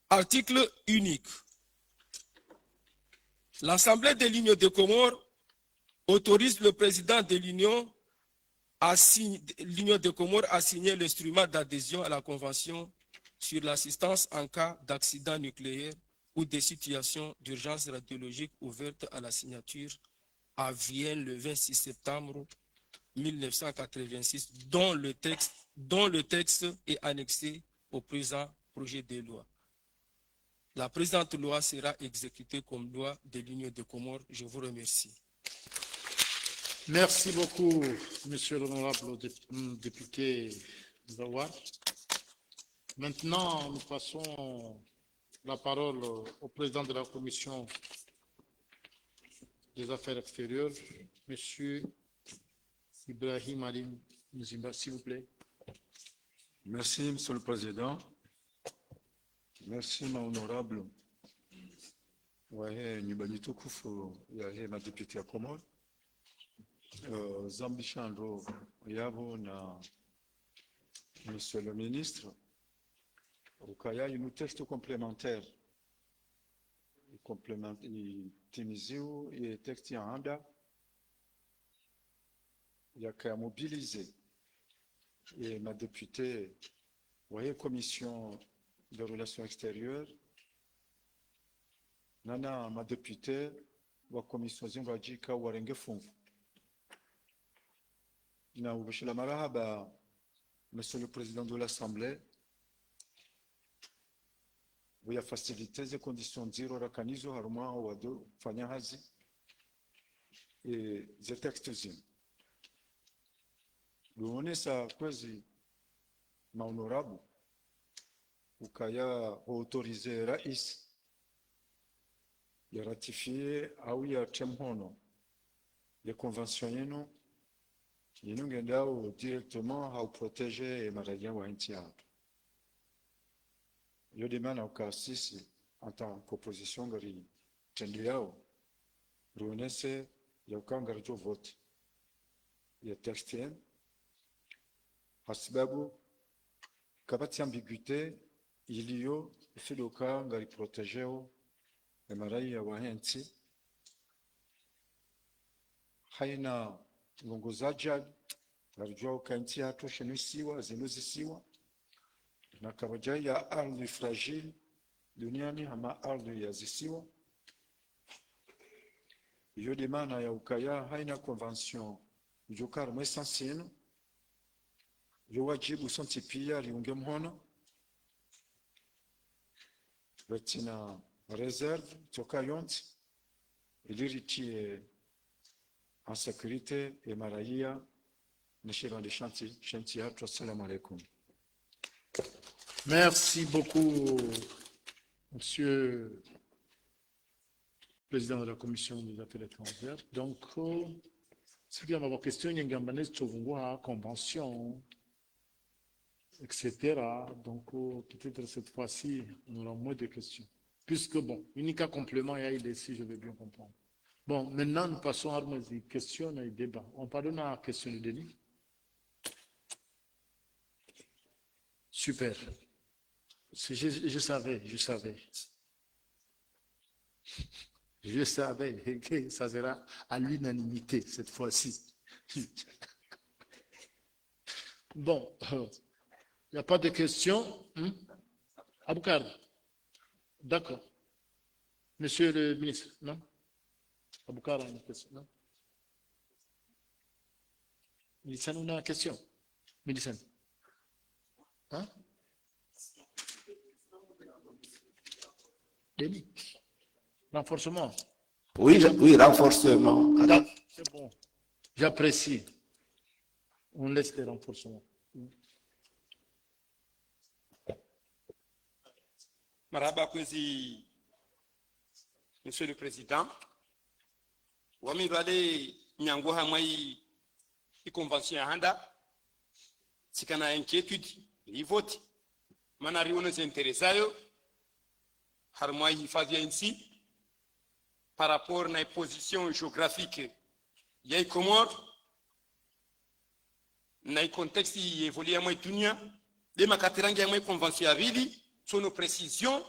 Article unique. L'Assemblée de l'Union des Comores autorise le président de l'Union des Comores à signer l'instrument d'adhésion à la Convention sur l'assistance en cas d'accident nucléaire ou des situations d'urgence radiologique ouvertes à la signature à Vienne le 26 septembre 1986, dont le texte est annexé au présent projet de loi. La présente loi sera exécutée comme loi de l'Union des Comores. Je vous remercie. Merci beaucoup, monsieur l'honorable député Zawar. Maintenant, nous passons la parole au président de la Commission des Affaires extérieures, monsieur Ibrahim Alim Mzimba, s'il vous plaît. Merci, Monsieur le Président. Merci, mon honorable wahe nyumbani tukufu ya he madepute ya Komoro zambishando yabo na monsieur le ministre ukaya une texte complémentaire timiziu et texte ya anda ya mobiliser et ma députée voyez commission de relations extérieures nana ma députée wa commission zingajika warenge fungu na ubashila marahaba monsieur le président de l'Assemblée vous faciliter les conditions zero rakanizo haruma wado fanya hazi et les textes zim luonesa kwezi mahonorable ukaya autoriser rais ya ratifier au ya temhono les conventions yenu ngendao directement au protéger maraia wa nchi yao. Je demande au cas 6 en tant qu'opposition gari tendu yao ruonese ya ukanga richo vote ya texte hasibabu kabati ambiguïté iliyo ifidoka ngari protégeo maraia wa nchi haina ngongozaja garjwa kanti hato shenisiwa zinuzisiwa na kabaja ya ardhi fragile duniani ama ardhi ya zisiwa yo demana ya ukaya haina convention jokar mwesansino yo wajibu sontipia liunge mhono betina réserve toka yonti iliritie en sécurité et maraïa Neshira de Chantier. Assalamu alaikum. Merci beaucoup, Monsieur le Président de la Commission des Affaires étrangères. Donc, ce qui est ma question, il y a une convention, etc. Donc, peut-être cette fois-ci, on aura moins de questions. Puisque, bon, unique complément, il y a ici, je vais bien comprendre. Bon, maintenant, nous passons à des questions et des débats. On pardonne à la question de Denis. Super. Je savais. Je savais que ça sera à l'unanimité cette fois-ci. Bon, il n'y a pas de questions. Aboukar. D'accord. Monsieur le ministre, non? Aboukar a une question, non? Milisan, on a une question. Milisan. Hein? Denis. Renforcement. Oui, renforcement. C'est bon. J'apprécie. On laisse les renforcements. Maraba Kwezi, Monsieur le Président, Wami Vale Nyango Hamai, η convention handa, si kana inquiétude, il vote. Manari on est intéressé, harmoi il fait ainsi, par rapport à la position géographique, il y a Comores, dans le contexte qui évolue à moi dunia, les makatirangi à moi convention à vili, sur nos précisions,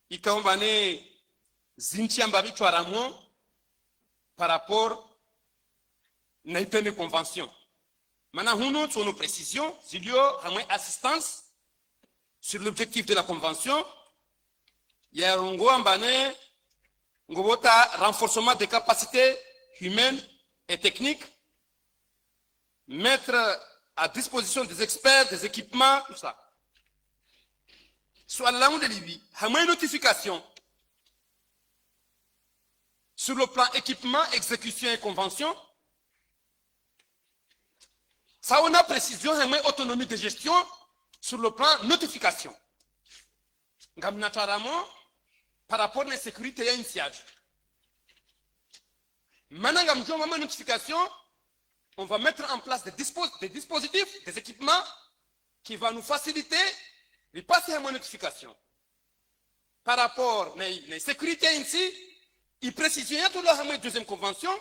il y a un zintiambabi tuaramon par rapport na ipene convention. Maintenant, sur nos précisions, il y a une assistance sur l'objectif de la convention. Il y a un renforcement des capacités humaines et techniques, mettre à disposition des experts, des équipements, tout ça. Soit là où de Libye, il y a une notification sur le plan équipement, exécution et convention. Ça, on a précision, une autonomie de gestion sur le plan notification. Par rapport à la sécurité, il y a une siège. Maintenant, la notification, on va mettre en place des dispositifs, des équipements qui vont nous faciliter de passer à la notification. par rapport à la sécurité ici, il précise tout la deuxième convention,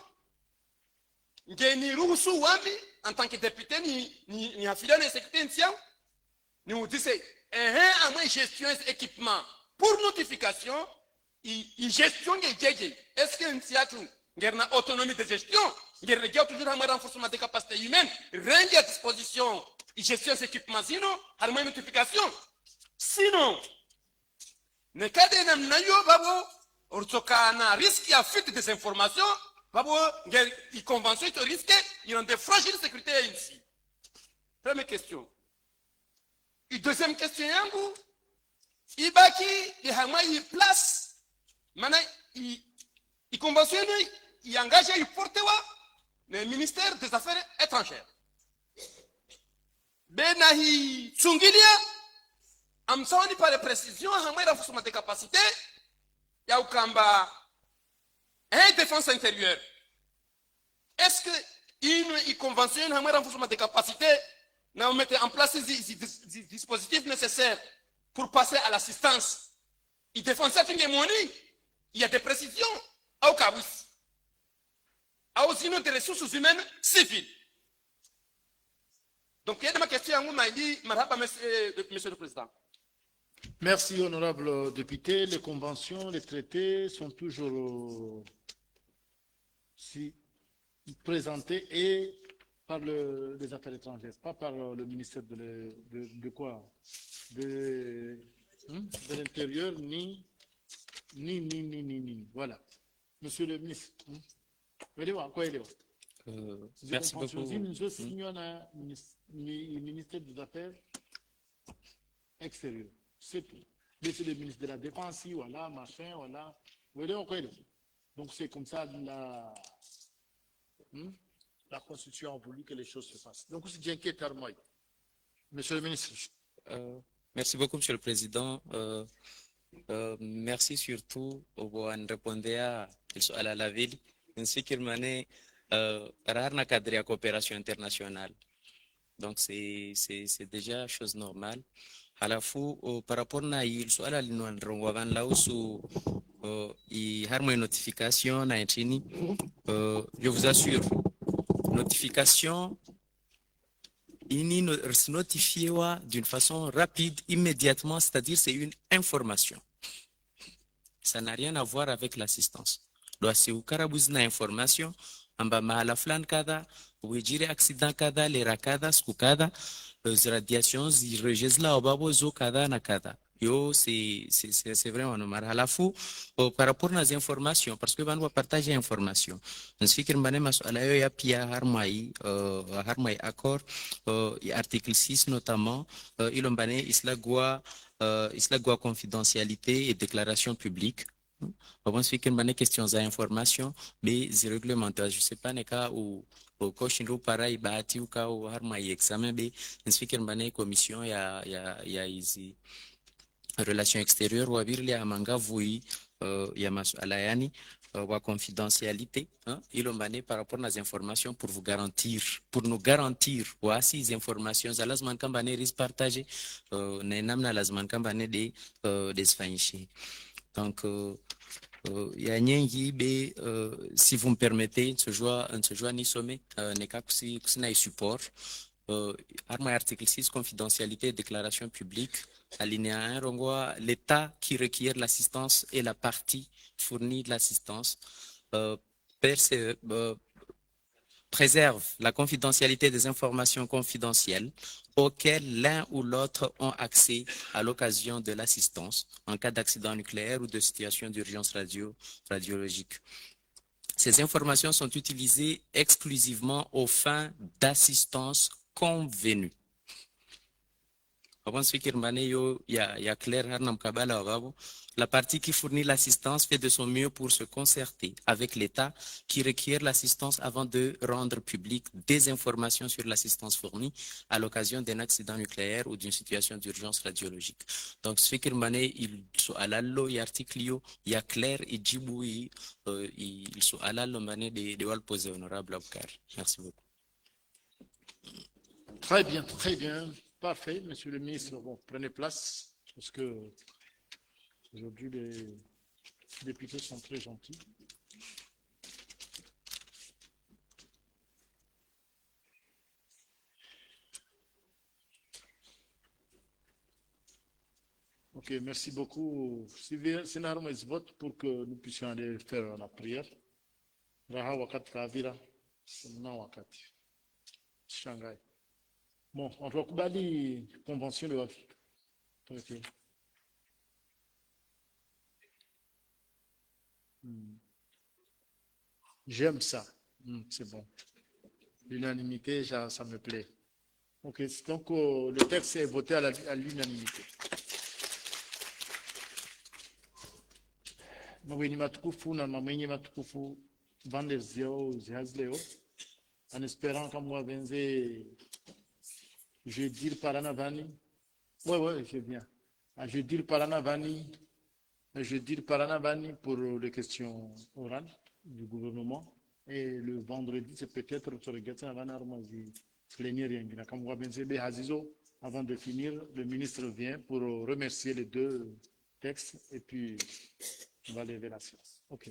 ni ruhusu wami en tant que député ni affilié à la sécurité ici, nous disons à gestion équipement pour notification, et gestion est-ce que nous avons une autonomie de gestion, nous avons toujours un renforcement des capacités humaines, rien à disposition, gestion équipement, sinon, à une notification. Sinon, ne cas de namnayo babo, ortokana risque à fuite des informations, babo, les conventions de risque, ils ont des fragiles sécurité ici. Première question. Et deuxième question, yangu, ibaki, il y a une place, maintenant, il conventionne, il engage, il porte le ministère des Affaires étrangères. Benahi Tsungilia, amsaoni par les précisions, un renforcement des capacités, il y a Ukamba, et défense intérieure. Est-ce que une convention, un renforcement des capacités, nous mettons en place les dispositifs nécessaires pour passer à l'assistance? Il défend cette hégémonie, il y a des précisions, au cas où, sinon des ressources humaines civiles. Donc, il y a ma question à vous, Monsieur le Président. Merci, honorable député. Les conventions, les traités sont toujours présentés et par les affaires étrangères, pas par le ministère de quoi? De l'Intérieur, ni. Voilà. Monsieur le ministre. Merci beaucoup. Ministère des Affaires extérieures. C'est tout. Mais c'est le ministre de la Défense, voilà, machin, voilà. Donc c'est comme ça la Constitution a voulu que les choses se fassent. Donc c'est inquiète à moi. Monsieur le ministre. Merci beaucoup, Monsieur le Président. Merci surtout au répondre à la ville, ainsi qu'il m'a dit rare na cadre de coopération internationale. Donc c'est déjà chose normale. À la fois par rapport à il soit à l'inouan là où il y a une notification na chini, je vous assure notification il notifié d'une façon rapide immédiatement, c'est-à-dire c'est une information. Ça n'a rien à voir avec l'assistance. Donc c'est au carabouze na information amba mahala fulani kadha uijiri accident kadha lera kadha siku kadha radiations zirejezla obabo zo kadha na kadha. Yo c'est vraiment normal. À la fois par rapport aux informations parce que on va partager information. On se fait que mbane masuala yo ya pia harmai accord article 6 notamment ilombane isla gwa confidentialité et déclaration publique. On se fait que mbane questions à information mais réglementaire. Je sais pas ne cas où koshindo para ibati uka au harmai examen be on se fait que mbane commission ya izi relations extérieures ou abirli amanga vui ya masuala yani wa confidentialité ilombane par rapport aux informations pour nous garantir ces informations za lazima kambane ris partager na namna lazima kambane des fanishe. Donc ya nyingi be si vous me permettez ce joie ni sommet ne ka kusina support article 6 confidentialité et déclaration publique. Alinéa 1, Rongoa, l'État qui requiert l'assistance et la partie fournit de l'assistance préserve la confidentialité des informations confidentielles auxquelles l'un ou l'autre ont accès à l'occasion de l'assistance en cas d'accident nucléaire ou de situation d'urgence radiologique. Ces informations sont utilisées exclusivement aux fins d'assistance convenue. La partie qui fournit l'assistance fait de son mieux pour se concerter avec l'État qui requiert l'assistance avant de rendre public des informations sur l'assistance fournie à l'occasion d'un accident nucléaire ou d'une situation d'urgence radiologique. Donc, ce qui est il y a article, il y a clair, et Djiboui, il sont à l'allo mané de wal poser honorable Abkar. Merci beaucoup. Très bien. Parfait, monsieur le ministre. Bon, prenez place, parce que Aujourd'hui, les députés sont très gentils. Ok, merci beaucoup. C'est normal, vote pour que nous puissions aller faire la prière. Raha wakati kavira, na wakati. Shanghai. Bon, on va kubali convention de l'Afrique. Ok. J'aime ça. C'est bon. L'unanimité, ça me plaît. Ok, donc le texte est voté à l'unanimité. Mwenye matukufu na mwenye matukufu vande zio zihazleo en espérant comme moi venze je dire paranavani ouais je viens je dire paranavani pour les questions orales du gouvernement et le vendredi c'est peut-être sur le gâteau avant armazi plénière yangina comme moi venze be hazizo avant de finir le ministre vient pour remercier les deux textes et puis on va lever la séance. Ok.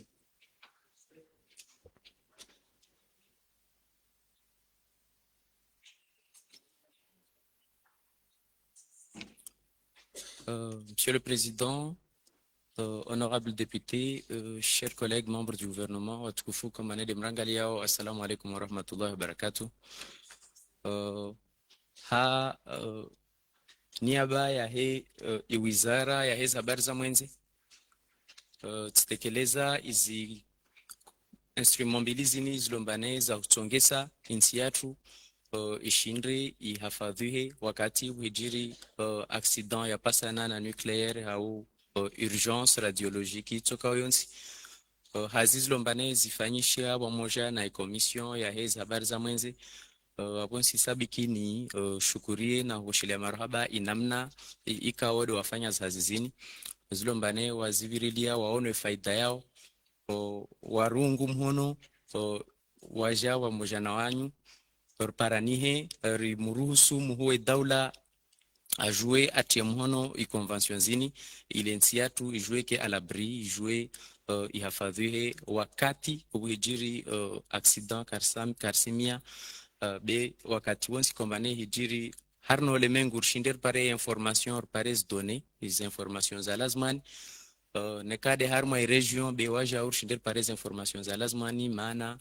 Monsieur le Président, honorables députés, chers collègues membres du gouvernement, watukufu kamane de mrangaliao, assalamu alaikum wa rahmatullahi wa barakatuh. Niaba ya wizara ya habari za mwenzi titekeleza izi instrument mbili zini zilombane za kutsongesa insi yatu ishindre ihafadhihe wakati uhijiri accident ya pasana na nucléaire au urgence radiologique toka yonsi hazi zilombane zifanyisha pamoja na commission ya habari za mwenzi waponsi sabiki ni shukurie na hoshilia marhaba inamna ikawode wafanya zazizini zilombane wazivirilia waone faida yao warungu mhono waja wa mojana wanyu paranihe rimuruhusu muhuwe daula ajue atie mhono ikonvention zini ile nsi yatu ijue ke alabri ijue ihafadhihe wakati uhijiri accident karsimia be wakati wonsi kombane hijiri harno le mengur shinder pare information pare données les informations za lazmani nekade harma region be waja urshinder pare informations za lazmani maana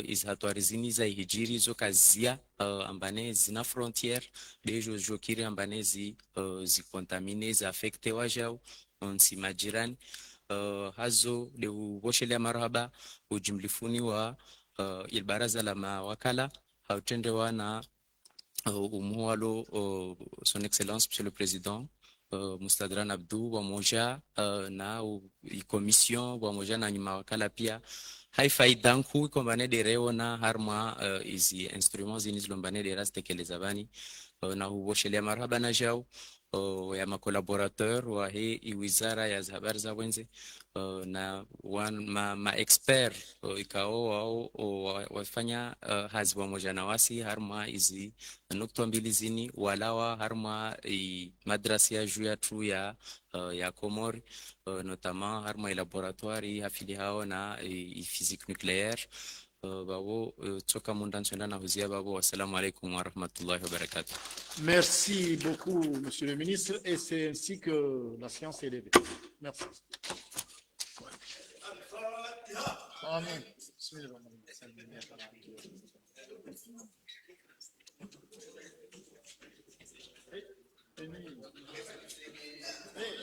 izhatwari zini za hijiri zo kazia ambane zina frontière bejo jokiri ambane zi contamine za affecte waja onsi majirani hazo le woshele marhaba ujumlifuni wa ilbaraza la mawakala hautendewa na umualo son excellence monsieur le président Mustadran Abdou wamoja na commission wamoja na mawakala pia haifaidanku kombane de reona harma izi instruments zinizombane de rastekeleza bani na huwoshelea marhaba na jao ya makolaborateur wa wizara ya habari za wenze na ma expert ikao wao wafanya hazi pamoja na wasi harma izi nukta mbili zini walawa harma madrasa ya juu ya tu ya Komori notamment harma laboratoire hafili hao na physique nucléaire babo toka mundansonda na huzia babo wassalamu alaikum wa rahmatullahi wa barakatuh. Merci beaucoup monsieur le ministre et c'est ainsi que la séance est levée. Merci. Amen. Hey,